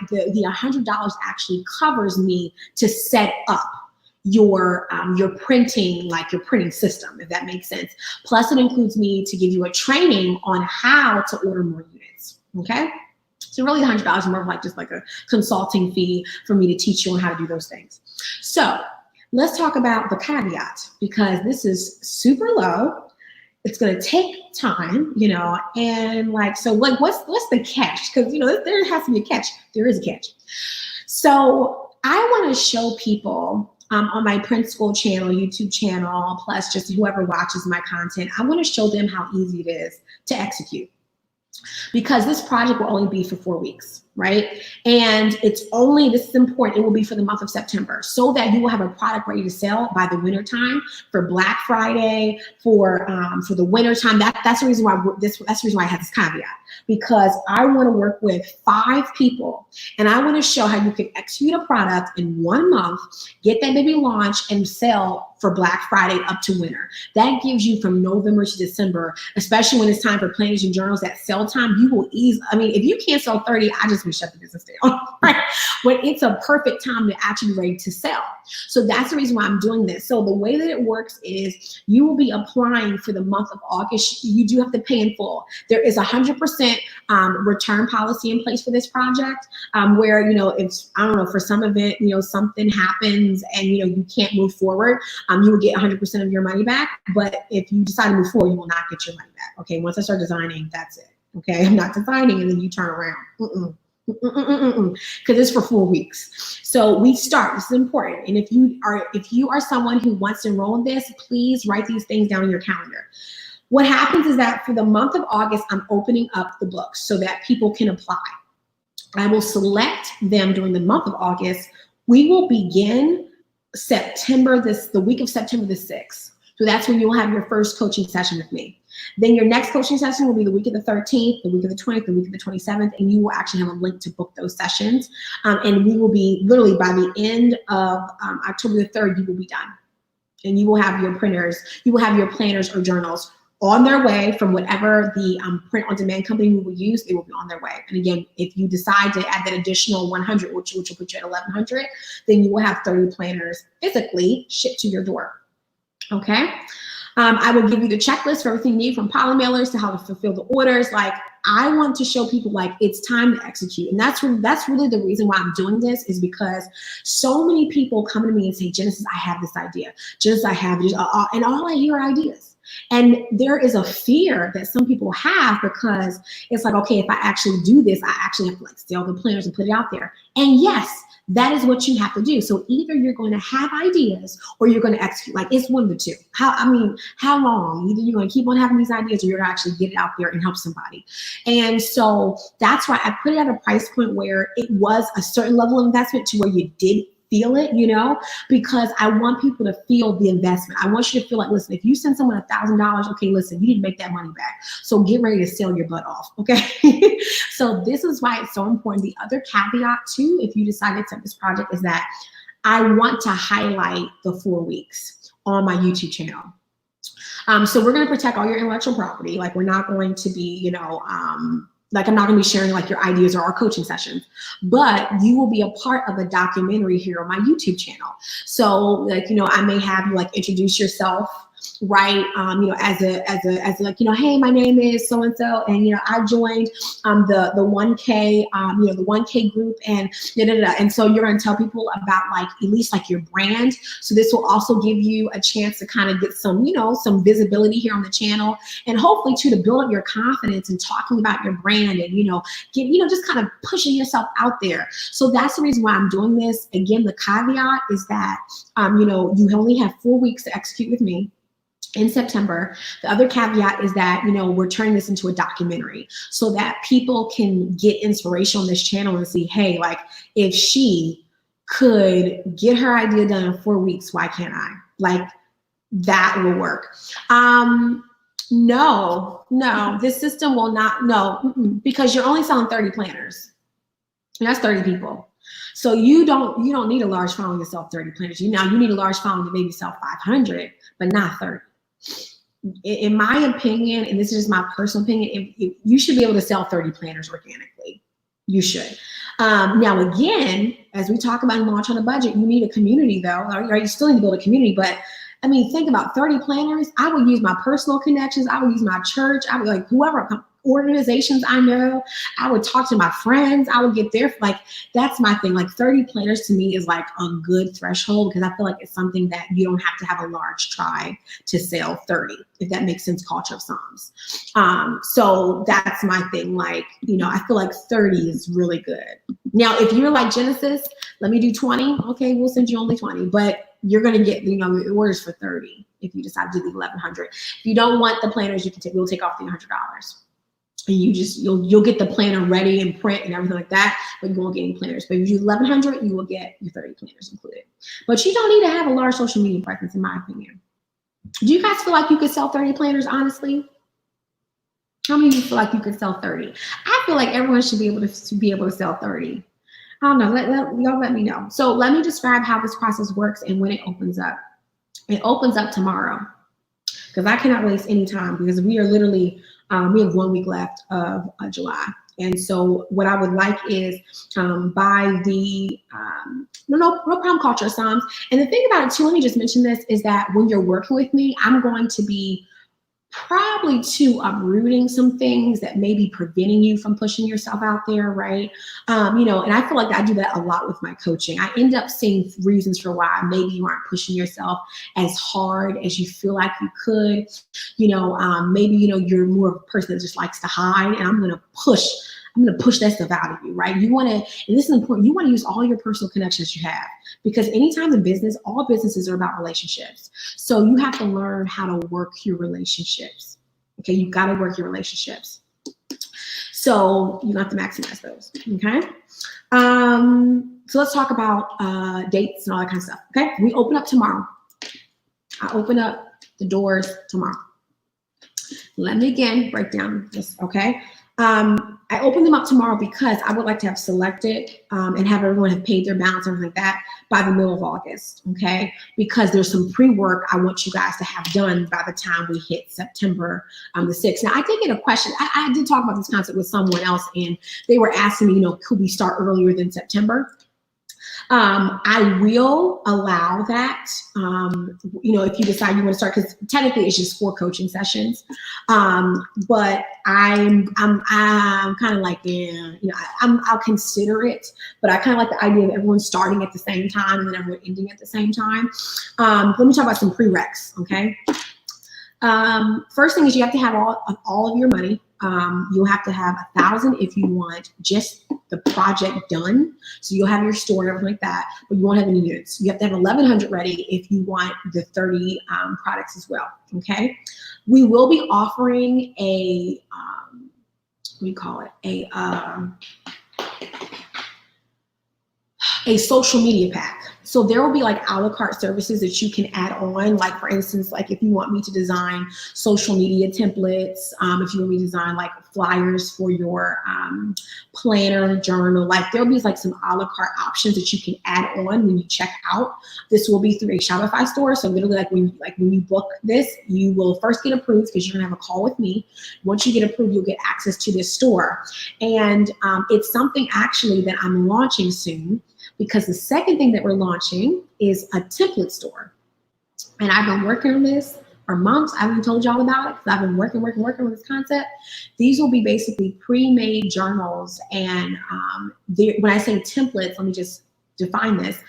S1: the $100 actually covers me to set up your printing, like your printing system, if that makes sense. Plus it includes me to give you a training on how to order more units, okay? So really the $100 is more of like just like a consulting fee for me to teach you on how to do those things. So let's talk about the caveat, because this is super low. It's gonna take time, you know, and like, so like what's the catch? Because, you know, there has to be a catch. There is a catch. So I wanna show people on my Print School channel, YouTube channel, plus just whoever watches my content, I want to show them how easy it is to execute. Because this project will only be for 4 weeks, right? And it's only, this is important, it will be for the month of September, so that you will have a product ready to sell by the winter time, for Black Friday, for the winter time. That's the reason why that's the reason why I have this caveat, because I want to work with 5 people, and I want to show how you can execute a product in 1 month, get that baby launched, and sell for Black Friday up to winter. That gives you from November to December, especially when it's time for planners and journals, that sell time, you will easily, I mean, if you can't sell 30, I just would shut the business down, right? But it's a perfect time to actually be ready to sell. So that's the reason why I'm doing this. So the way that it works is you will be applying for the month of August. You do have to pay in full. There is 100% return policy in place for this project, where, you know, if, I don't know, for some event, you know, something happens and, you know, you can't move forward, you will get 100% of your money back. But if you decide to move forward, you will not get your money back. Okay, once I start designing, that's it. Okay, I'm not designing and then you turn around. Because it's for 4 weeks. So we start, this is important. And if you are someone who wants to enroll in this, please write these things down in your calendar. What happens is that for the month of August, I'm opening up the books so that people can apply. I will select them during the month of August. We will begin the week of September the 6th. So that's when you'll have your first coaching session with me. Then your next coaching session will be the week of the 13th, the week of the 20th, the week of the 27th, and you will actually have a link to book those sessions. And we will be literally by the end of October the 3rd, you will be done. And you will have your printers, you will have your planners or journals on their way from whatever the print on demand company we will use. They will be on their way. And again, if you decide to add that additional 100, which will put you at 1,100, then you will have 30 planners physically shipped to your door. Okay. I will give you the checklist for everything you need, from poly mailers to how to fulfill the orders. Like, I want to show people like it's time to execute. And that's really the reason why I'm doing this, is because so many people come to me and say, Genesis, I have this idea. Genesis, I have this, and all I hear are ideas. And there is a fear that some people have, because it's like, okay, if I actually do this, I actually have to like sell the planners and put it out there. And yes, that is what you have to do. So either you're going to have ideas or you're going to execute. Like, it's one of the two. How long? Either you're going to keep on having these ideas or you're going to actually get it out there and help somebody. And so that's why I put it at a price point where it was a certain level of investment, to where you did feel it, you know, because I want people to feel the investment. I want you to feel like, listen, if you send someone $1,000, okay, listen, you need to make that money back. So get ready to sell your butt off, okay? So this is why it's so important. The other caveat too, if you decide to accept this project, is that I want to highlight the 4 weeks on my YouTube channel. So we're going to protect all your intellectual property. Like, we're not going to be, you know, like, I'm not going to be sharing like your ideas or our coaching sessions, but you will be a part of a documentary here on my YouTube channel. So like, you know, I may have you like introduce yourself. right? As like, hey, my name is so and so, and I joined the 1K the 1K group, and and so you're going to tell people about like at least like your brand. So this will also give you a chance to kind of get some some visibility here on the channel, and hopefully too to build up your confidence in talking about your brand, and get just kind of pushing yourself out there. So that's the reason why I'm doing this. Again, the caveat is that you only have 4 weeks to execute with me in September. The other caveat is that, we're turning this into a documentary so that people can get inspiration on this channel and see, hey, like if she could get her idea done in 4 weeks, why can't I? Like that will work. No, this system will not, because you're only selling 30 planners. And that's 30 people. So you don't need a large following to sell 30 planners. You need a large following to maybe sell 500, but not 30. In my opinion, and this is just my personal opinion, you should be able to sell 30 planners organically. You should. Now, again, as we talk about launch on a budget, you need a community though, or you still need to build a community. But I mean, think about 30 planners. I would use my personal connections. I would use my church. I would like whoever organizations I know. I would talk to my friends. I would get there. Like, that's my thing. Like 30 planners to me is like a good threshold, because I feel like it's something that you don't have to have a large tribe to sell 30, if that makes sense, culture of Psalms. So that's my thing. Like, I feel like 30 is really good. Now, if you're like Genesis, let me do 20. Okay, we'll send you only 20, but you're going to get, the orders for 30 if you decide to do the 1,100. If you don't want the planners, we'll take off the $100. And you'll get the planner ready and print and everything like that, but you won't get any planners. But if you do 1,100, you will get your 30 planners included. But you don't need to have a large social media presence, in my opinion. Do you guys feel like you could sell 30 planners, honestly? How many of you feel like you could sell 30? I feel like everyone should be able to sell 30. I don't know. Y'all let me know. So let me describe how this process works and when it opens up. It opens up tomorrow, because I cannot waste any time, because we are literally we have 1 week left of July. And so what I would like is by the no problem culture Psalms. And the thing about it too, let me just mention this, is that when you're working with me, I'm going to be probably uprooting some things that may be preventing you from pushing yourself out there, right? And I feel like I do that a lot with my coaching. I end up seeing reasons for why maybe you aren't pushing yourself as hard as you feel like you could. Maybe you're more of a person that just likes to hide, and I'm gonna push that stuff out of you, right? You want to, and this is important, you want to use all your personal connections you have, because anytime in business, all businesses are about relationships. So you have to learn how to work your relationships. Okay, you've got to work your relationships. So you have to maximize those, okay? So let's talk about dates and all that kind of stuff, okay? We open up tomorrow. I open up the doors tomorrow. Let me again break down this, okay? I open them up tomorrow because I would like to have selected and have everyone have paid their balance and everything like that by the middle of August, okay? Because there's some pre-work I want you guys to have done by the time we hit September the 6th. Now, I did get a question. I did talk about this concept with someone else, and they were asking me, could we start earlier than September? I will allow that, if you decide you want to start, because technically it's just 4 coaching sessions. But I'm kind of like, I'll consider it, but I kind of like the idea of everyone starting at the same time and then everyone ending at the same time. Let me talk about some prereqs, okay? First thing is you have to have all of your money. You'll have to have 1,000 if you want just the project done. So you'll have your store and everything like that, but you won't have any units. You have to have 1,100 ready if you want the 30 products as well, okay? We will be offering a, a social media pack. So there will be like a la carte services that you can add on. Like for instance, like if you want me to design social media templates, if you want me to design like flyers for your planner, journal, like there'll be like some a la carte options that you can add on when you check out. This will be through a Shopify store. So literally when you book this, you will first get approved because you're gonna have a call with me. Once you get approved, you'll get access to this store. And it's something actually that I'm launching soon, because the second thing that we're launching is a template store. And I've been working on this or months. I haven't told y'all about it because I've been working with this concept. These will be basically pre-made journals. And when I say templates, let me just define this.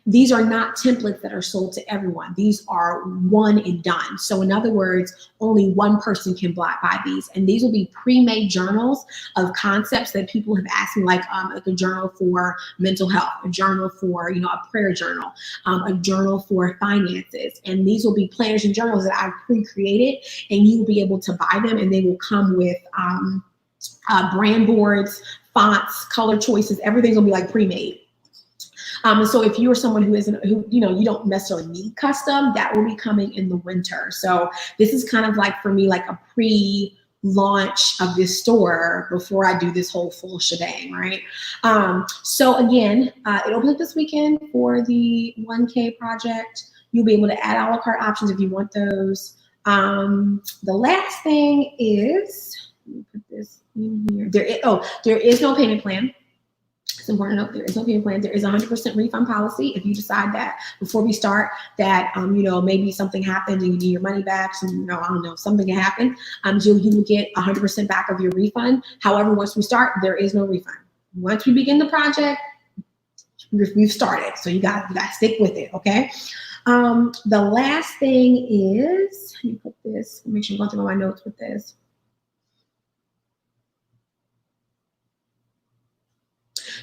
S1: These are not templates that are sold to everyone. These are one and done. So in other words, only one person can buy these. And these will be pre-made journals of concepts that people have asked me, like a journal for mental health, a journal for, a prayer journal, a journal for finances. And these will be planners and journals that I've pre-created, and you will be able to buy them, and they will come with brand boards, fonts, color choices. Everything's gonna be like pre-made. So if you're someone who you don't necessarily need custom, that will be coming in the winter. So this is kind of like, for me, like a pre-launch of this store before I do this whole full shebang, right? So again, it opens up this weekend for the 1K project. You'll be able to add a la carte options if you want those. The last thing is, let me put this in here. There is no payment plan. It's important to note there is no payment plan. There is a 100% refund policy. If you decide that before we start that, maybe something happened and you need your money back, so, I don't know, something can happen, you will get 100% back of your refund. However, once we start, there is no refund. Once we begin the project, we've started. So you got to stick with it, okay? The last thing is, let me put this, make sure I'm going through all my notes with this.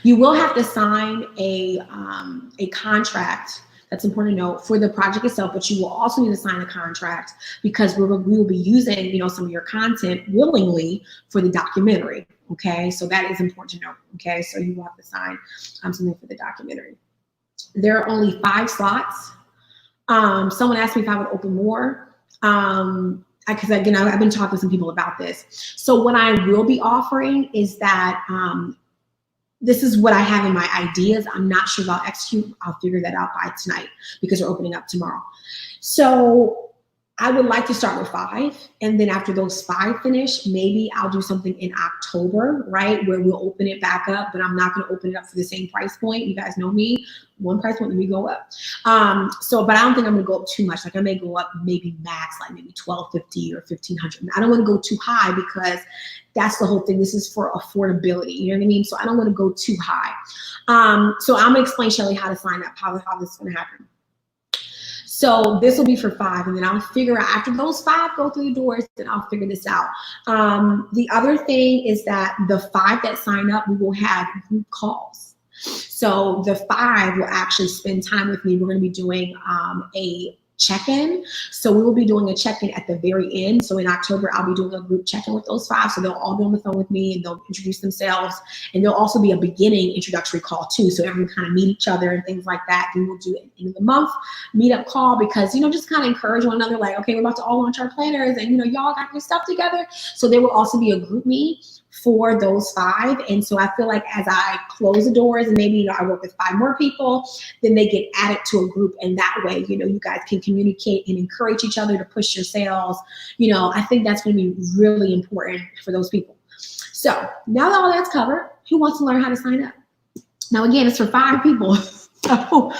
S1: You will have to sign a contract. That's important to note for the project itself, but you will also need to sign a contract because we will be using, some of your content willingly for the documentary. Okay, so that is important to note. Okay, so you will have to sign something for the documentary. There are only 5 slots. Someone asked me if I would open more. Because again, I've been talking to some people about this. So what I will be offering is that this is what I have in my ideas. I'm not sure if I'll execute. I'll figure that out by tonight because we're opening up tomorrow. So I would like to start with 5. And then after those 5 finish, maybe I'll do something in October, right? Where we'll open it back up, but I'm not going to open it up for the same price point. You guys know me. One price point, we go up. But I don't think I'm going to go up too much. Like I may go up maybe max, like maybe $1,250 or $1,500. I don't want to go too high because that's the whole thing. This is for affordability. You know what I mean? So I don't want to go too high. So I'm going to explain, Shelly, how to sign up, how this is going to happen. So this will be for 5, and then I'll figure out after those 5 go through the doors, then I'll figure this out. The other thing is that the 5 that sign up, we will have group calls. So the 5 will actually spend time with me. We're going to be doing a check-in. So we will be doing a check-in at the very end. So in October, I'll be doing a group check-in with those 5. So they'll all be on the phone with me and they'll introduce themselves. And there'll also be a beginning introductory call too. So everyone kind of meet each other and things like that. Then we'll do it at the end of the month meetup call because, just kind of encourage one another. Like, okay, we're about to all launch our planners and, y'all got your stuff together. So there will also be a group meet for those 5. And so I feel like as I close the doors and maybe, I work with 5 more people, then they get added to a group. And that way, you guys can communicate and encourage each other to push your sales. I think that's going to be really important for those people. So now that all that's covered, who wants to learn how to sign up? Now, again, it's for 5 people. So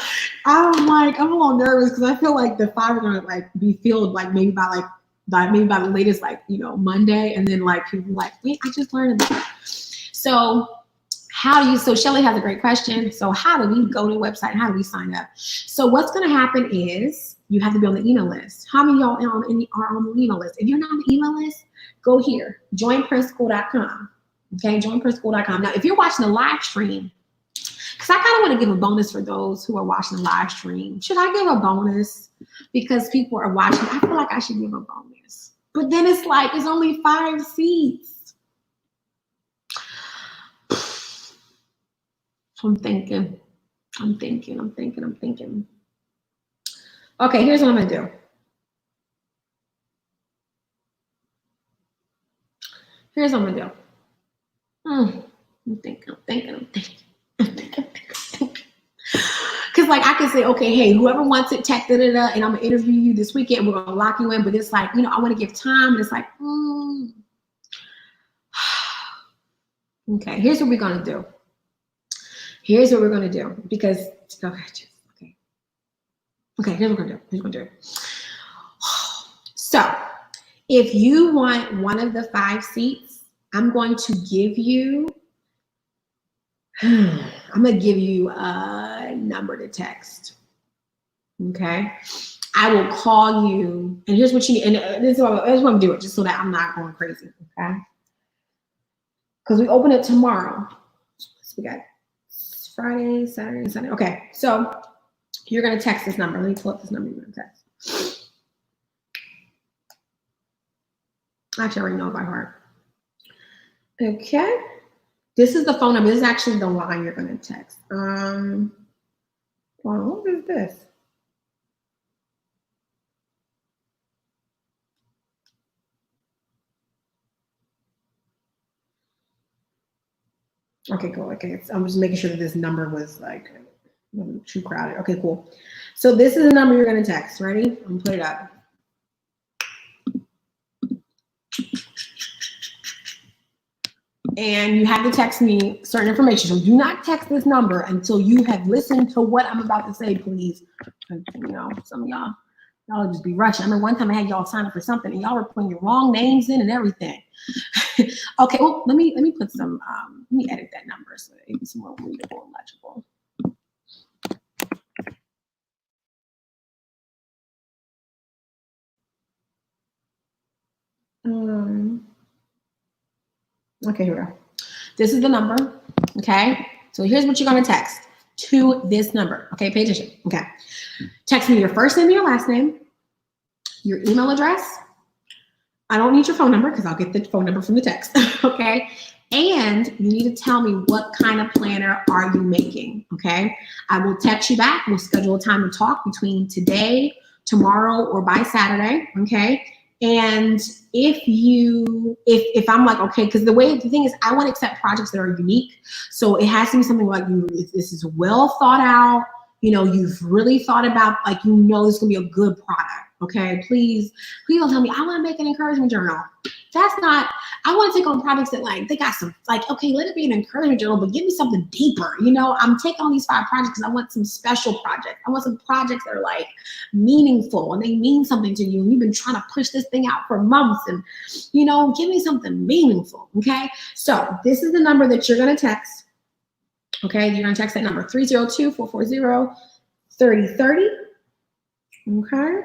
S1: I'm a little nervous because I feel like the 5 are going to be filled maybe by the latest Monday, and then people wait, I just learned about it. So so Shelly has a great question. So how do we go to the website? How do we sign up? So what's going to happen is you have to be on the email list. How many of y'all are on the email list? If you're not on the email list, go here, joinprintschool.com. Okay, joinprintschool.com. Now, if you're watching the live stream, because I kind of want to give a bonus for those who are watching the live stream. Should I give a bonus? Because people are watching. I feel like I should give a bonus. But then it's it's only 5 seats. I'm thinking. Okay, here's what I'm going to do. I'm thinking. Because I can say, okay, hey, whoever wants it, tech, and I'm going to interview you this weekend. We're going to lock you in. But it's I want to give time. And it's Okay, here's what we're going to do. Because, okay, here's what we're going to do. If you want one of the 5 seats, I'm going to give you, a number to text. Okay. I will call you, and here's what you need. And this is what I'm doing, just so that I'm not going crazy. Okay. Because we open it tomorrow. So we got Friday, Saturday, Sunday. Okay. So you're going to text this number. Let me pull up this number you're going to text. Actually, I already know it by heart. Okay. This is the phone number. This is actually the line you're going to text. Well, what is this? Okay, cool. Okay, I'm just making sure that this number was like wasn't too crowded. Okay, cool. So this is the number you're going to text. Ready? I'm going to put it up. And you have to text me certain information. So do not text this number until you have listened to what I'm about to say, please. You know, some of y'all just be rushing. I remember one time I had y'all sign up for something and y'all were putting your wrong names in and everything. Okay, well, let me put some, let me edit that number so it's more readable and legible. Okay, here we go. This is the number, okay? So here's what you're gonna text to this number, okay? Pay attention, okay? Text me your first name and your last name, your email address. I don't need your phone number because I'll get the phone number from the text, okay? And you need to tell me what kind of planner are you making, okay? I will text you back. We'll schedule a time to talk between today, tomorrow, or by Saturday, okay? And if I'm like, okay, because the thing is, I want to accept projects that are unique. So it has to be something like this is well thought out. You know, you've really thought about, like, you know, this is gonna be a good product. Okay, please don't tell me I want to make an encouragement journal. That's not. I want to take on projects that, like, they got some, like, okay, let it be an encouragement journal, but give me something deeper. You know, I'm taking on these 5 projects because I want some special projects. I want some projects that are like meaningful and they mean something to you. And you've been trying to push this thing out for months, and, you know, give me something meaningful. Okay, so this is the number that you're gonna text. Okay, you're gonna text that number 302-440-3030. Okay.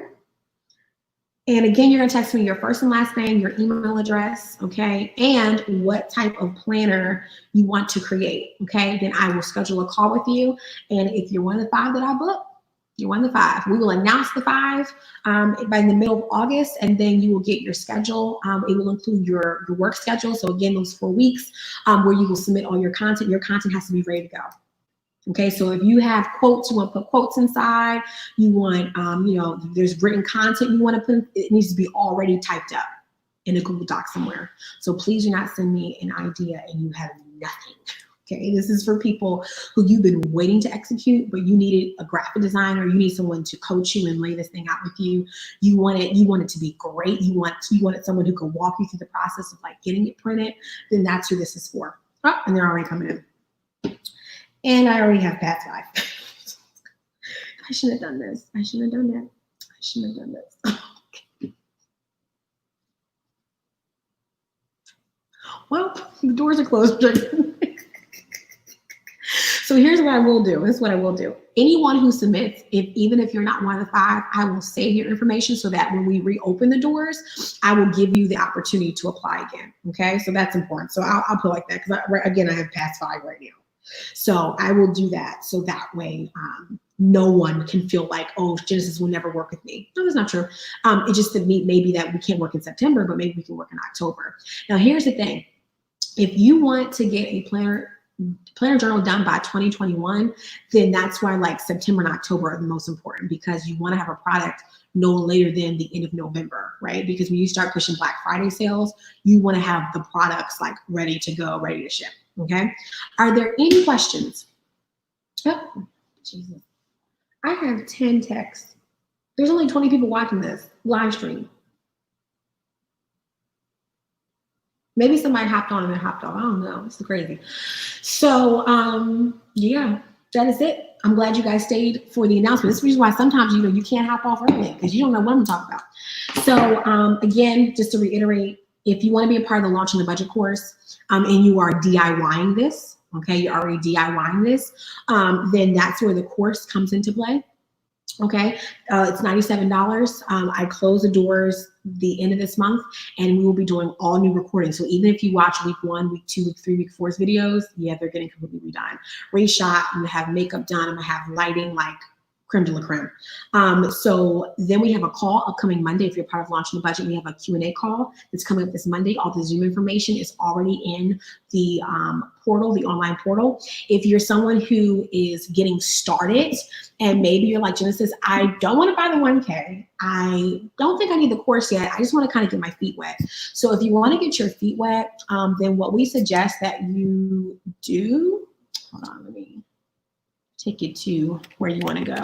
S1: And again, you're gonna text me your first and last name, your email address, okay, and what type of planner you want to create, okay? Then I will schedule a call with you, and if you're one of the 5 that I book, you're one of the 5. We will announce the 5 by the middle of August, and then you will get your schedule. It will include your work schedule. So again, those 4 weeks where you will submit all your content. Your content has to be ready to go. Okay, so if you have quotes, you want to put quotes inside, you want, you know, there's written content you want to put, it needs to be already typed up in a Google Doc somewhere. So please do not send me an idea and you have nothing. Okay, this is for people who you've been waiting to execute, but you needed a graphic designer, you need someone to coach you and lay this thing out with you. You want it to be great. You wanted someone who could walk you through the process of, like, getting it printed. Then that's who this is for. Oh, and they're already coming in. And I already have past 5. I shouldn't have done this. I shouldn't have done that. I shouldn't have done this. Okay. Well, the doors are closed. So here's what I will do. This is what I will do. Anyone who submits, even if you're not one of the 5, I will save your information so that when we reopen the doors, I will give you the opportunity to apply again. Okay, so that's important. So I'll put it like that because, again, I have past 5 right now. So I will do that so that way no one can feel like, oh, Genesis will never work with me. No, that's not true. It just maybe that we can't work in September, but maybe we can work in October. Now, here's the thing. If you want to get a planner journal done by 2021, then that's why, like, September and October are the most important, because you want to have a product no later than the end of November, right? Because when you start pushing Black Friday sales, you want to have the products, like, ready to go, ready to ship. Okay. Are there any questions? Oh, Jesus. I have 10 texts. There's only 20 people watching this live stream. Maybe somebody hopped on and then hopped off. I don't know. It's crazy. So, yeah. that is it. I'm glad you guys stayed for the announcement. This is the reason why sometimes, you know, you can't hop off early because you don't know what I'm talking about. So again, just to reiterate, if you want to be a part of the Launching the Budget course and you are DIYing this, okay, you're already DIYing this, then that's where the course comes into play. Okay, it's $97. I close the doors the end of this month, and we will be doing all new recordings. So even if you watch week 1, week 2, week 3, week 4's videos, yeah, they're getting completely redone, reshot. I'm gonna have makeup done. I'm gonna have lighting like creme de la creme. So then we have a call upcoming Monday. If you're part of Launching the Budget, we have a Q&A call that's coming up this Monday. All the Zoom information is already in the portal, the online portal. If you're someone who is getting started and maybe you're like Genesis, I don't want to buy the 1K. I don't think I need the course yet. I just want to kind of get my feet wet. So if you want to get your feet wet, then what we suggest that you do, hold on, let me take you to where you want to go.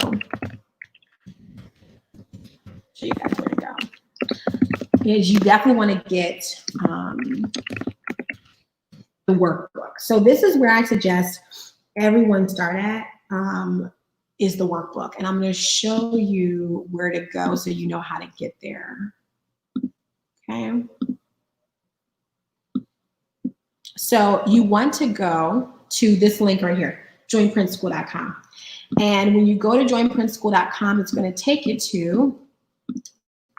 S1: Show you guys where to go. Is you definitely want to get the workbook. So this is where I suggest everyone start at, is the workbook. And I'm going to show you where to go so you know how to get there. Okay. So you want to go to this link right here, joinprintschool.com. And when you go to joinprintschool.com, it's going to take you to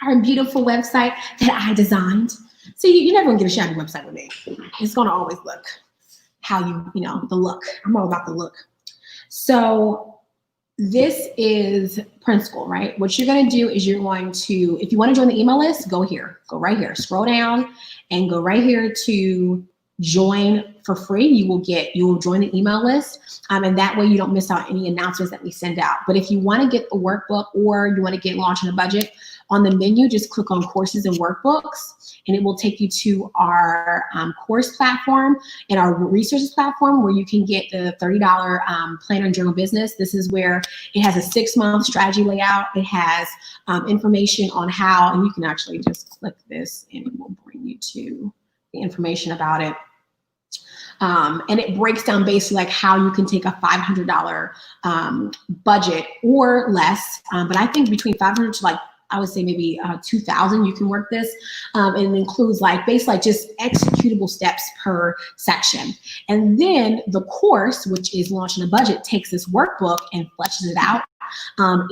S1: our beautiful website that I designed. So you're never going to get a shabby website with me. It's going to always look how you know, the look. I'm all about the look. So this is Print School, right? What you're going to do is you're going to, if you want to join the email list, go here, go right here, scroll down and go right here to join for free. You will join the email list, and that way you don't miss out any announcements that we send out. But if you want to get the workbook or you want to get Launching the Budget, on the menu, just click on courses and workbooks, and it will take you to our course platform and our resources platform where you can get the $30 planner and journal business. This is where it has a 6-month strategy layout. It has information on how, and you can actually just click this and it will bring you to the information about it. And it breaks down basically like how you can take a $500 budget or less, but I think between $500 to like, I would say maybe 2,000, you can work this. And it includes like basically like just executable steps per section. And then the course, which is Launching a Budget, takes this workbook and fleshes it out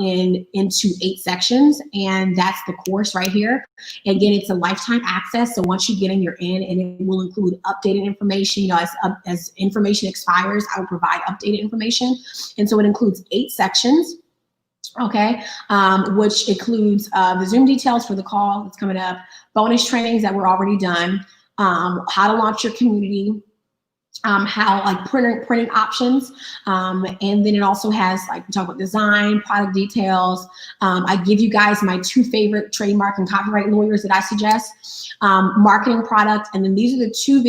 S1: into 8 sections. And that's the course right here. Again, it's a lifetime access. So once you get in, you're in, and it will include updated information. You know, as information expires, I will provide updated information. And so it includes 8 sections. Okay, which includes the Zoom details for the call that's coming up, bonus trainings that were already done, how to launch your community, how like printing options, and then it also has like we talk about design, product details. I give you guys my 2 favorite trademark and copyright lawyers that I suggest, marketing product, and then these are the 3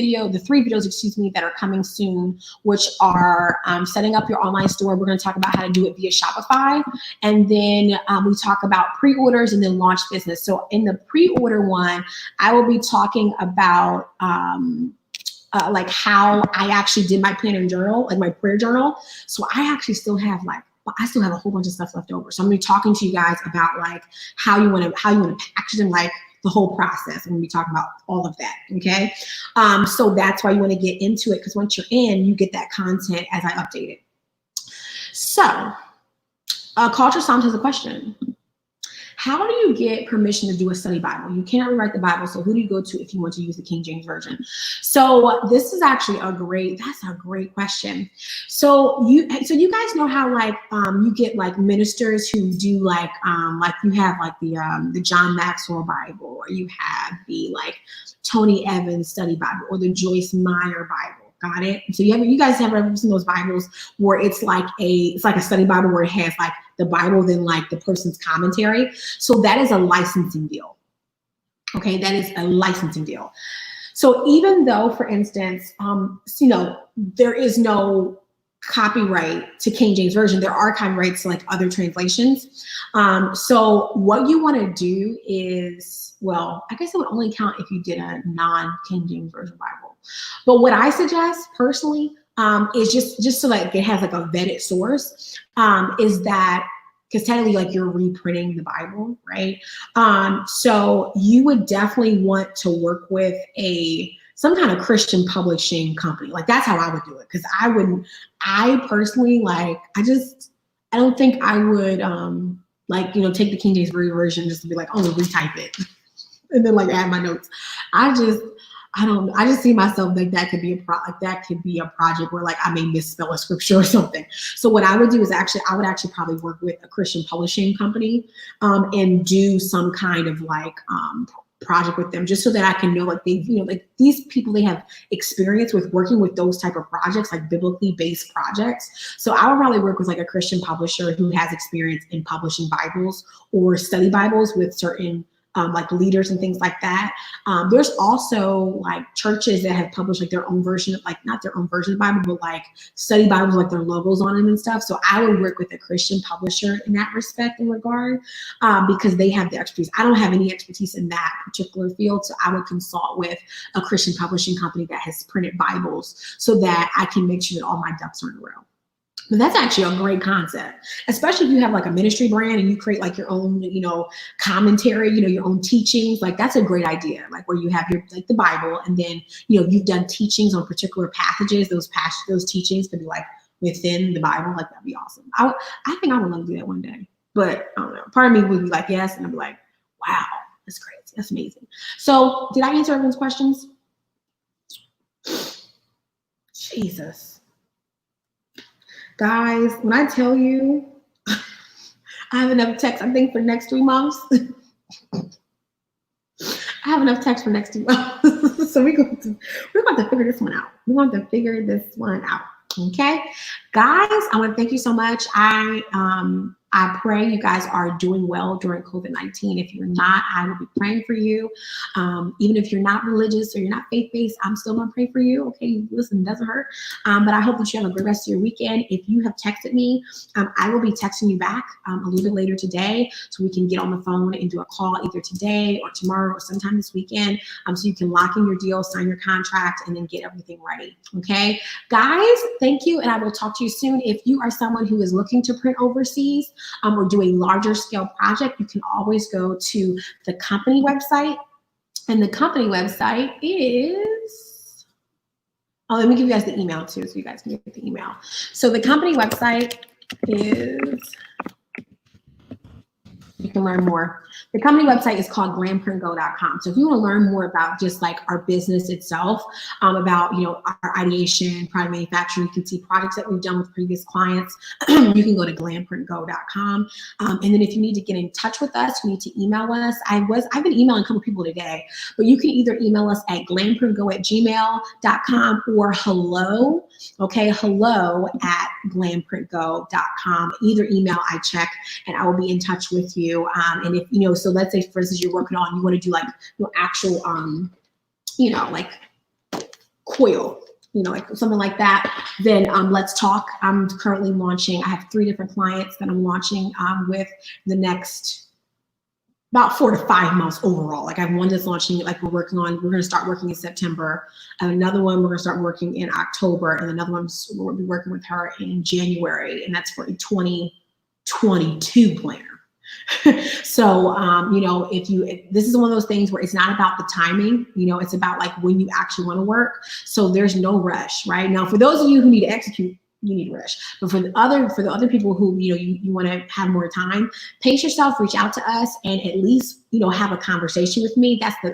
S1: videos, excuse me, that are coming soon, which are setting up your online store. We're going to talk about how to do it via Shopify, and then we talk about pre-orders and then launch business. So in the pre-order one, I will be talking about like how I actually did my planner and journal, like my prayer journal. So I actually still have a whole bunch of stuff left over. So I'm gonna be talking to you guys about like how you wanna package them, like the whole process. I'm gonna be talking about all of that, okay? So that's why you wanna get into it, because once you're in, you get that content as I update it. So, Culture Psalms has a question. How do you get permission to do a study Bible? You cannot rewrite the Bible, so who do you go to if you want to use the King James Version? So this is actually that's a great question. So you guys know how like you get like ministers who do like you have like the John Maxwell Bible, or you have the like Tony Evans Study Bible, or the Joyce Meyer Bible. Got it? So you guys have ever seen those Bibles where it's like a study Bible where it has like the Bible, then like the person's commentary. So that is a licensing deal. Okay, that is a licensing deal. So even though, for instance, you know, there is no copyright to King James Version, there are copyrights to like other translations. So what you want to do is, well, I guess it would only count if you did a non-King James Version Bible. But what I suggest personally, is just so like it has like a vetted source, is that because technically like you're reprinting the Bible, right? So you would definitely want to work with some kind of Christian publishing company. Like that's how I would do it. Because I personally like, I don't think I would like, take the King James version just to be like, oh, retype it and then like add my notes. I just see myself like that could be a project where like I may misspell a scripture or something. So what I would do is I would actually probably work with a Christian publishing company and do some kind of like project with them, just so that I can know like like these people, they have experience with working with those type of projects, like biblically based projects. So I would probably work with like a Christian publisher who has experience in publishing Bibles or study Bibles with certain like leaders and things like that. There's also like churches that have published like their own version of like, not their own version of the Bible, but like study Bibles, like their logos on them and stuff. So I would work with a Christian publisher in that respect and regard, because they have the expertise. I don't have any expertise in that particular field. So I would consult with a Christian publishing company that has printed Bibles so that I can make sure that all my ducks are in a row. But that's actually a great concept, especially if you have like a ministry brand and you create like your own, commentary, your own teachings. Like that's a great idea. Like where you have like the Bible, and then, you've done teachings on particular passages. Those teachings could be like within the Bible. Like that'd be awesome. I think I would love to do that one day, but I don't know. Part of me would be like, yes. And I'd be like, wow, that's crazy. That's amazing. So did I answer everyone's questions? Jesus. Guys, when I tell you, I have enough text, I think, for the next 3 months. I have enough text for next 2 months. So we're going to figure this one out. We're going to figure this one out. Okay, guys, I want to thank you so much. I pray you guys are doing well during COVID-19. If you're not, I will be praying for you. Even if you're not religious or you're not faith-based, I'm still going to pray for you. Okay, listen, it doesn't hurt. But I hope that you have a great rest of your weekend. If you have texted me, I will be texting you back a little bit later today so we can get on the phone and do a call either today or tomorrow or sometime this weekend, so you can lock in your deal, sign your contract, and then get everything ready. Okay, guys, thank you, and I will talk to you soon. If you are someone who is looking to print overseas, or do a larger scale project, you can always go to the company website. And the company website is, let me give you guys the email too, so you guys can get the email. So the company website is, you can learn more. The company website is called GlamPrintGo.com. So if you want to learn more about just like our business itself, about, our ideation, product manufacturing, you can see projects that we've done with previous clients. You can go to GlamPrintGo.com. And then if you need to get in touch with us, you need to email us. I've been emailing a couple people today, but you can either email us at GlamPrintGo@gmail.com or hello at GlamPrintGo.com. Either email I check, and I will be in touch with you. And if, so let's say, for instance, you're working on, you want to do like, actual, like coil, like something like that, then let's talk. I'm currently launching, I have 3 different clients that I'm launching with the next about 4 to 5 months overall. Like I have one that's launching, like we're going to start working in September, and another one we're going to start working in October, and another one we'll be working with her in January, and that's for a 2022 planner. So, if this is one of those things where it's not about the timing, it's about like when you actually want to work. So there's no rush right now. For those of you who need to execute, you need to rush. But for the other people who, you want to have more time, pace yourself, reach out to us, and at least, have a conversation with me. That's what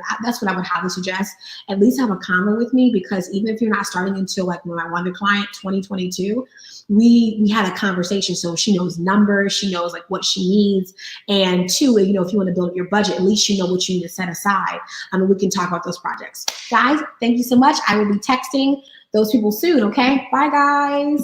S1: I would highly suggest. At least have a convo with me, because even if you're not starting until like when I won the client 2022, we had a conversation. So she knows numbers, she knows like what she needs. And 2, if you want to build up your budget, at least you know what you need to set aside. We can talk about those projects. Guys, thank you so much. I will be texting those people soon. Okay. Bye guys.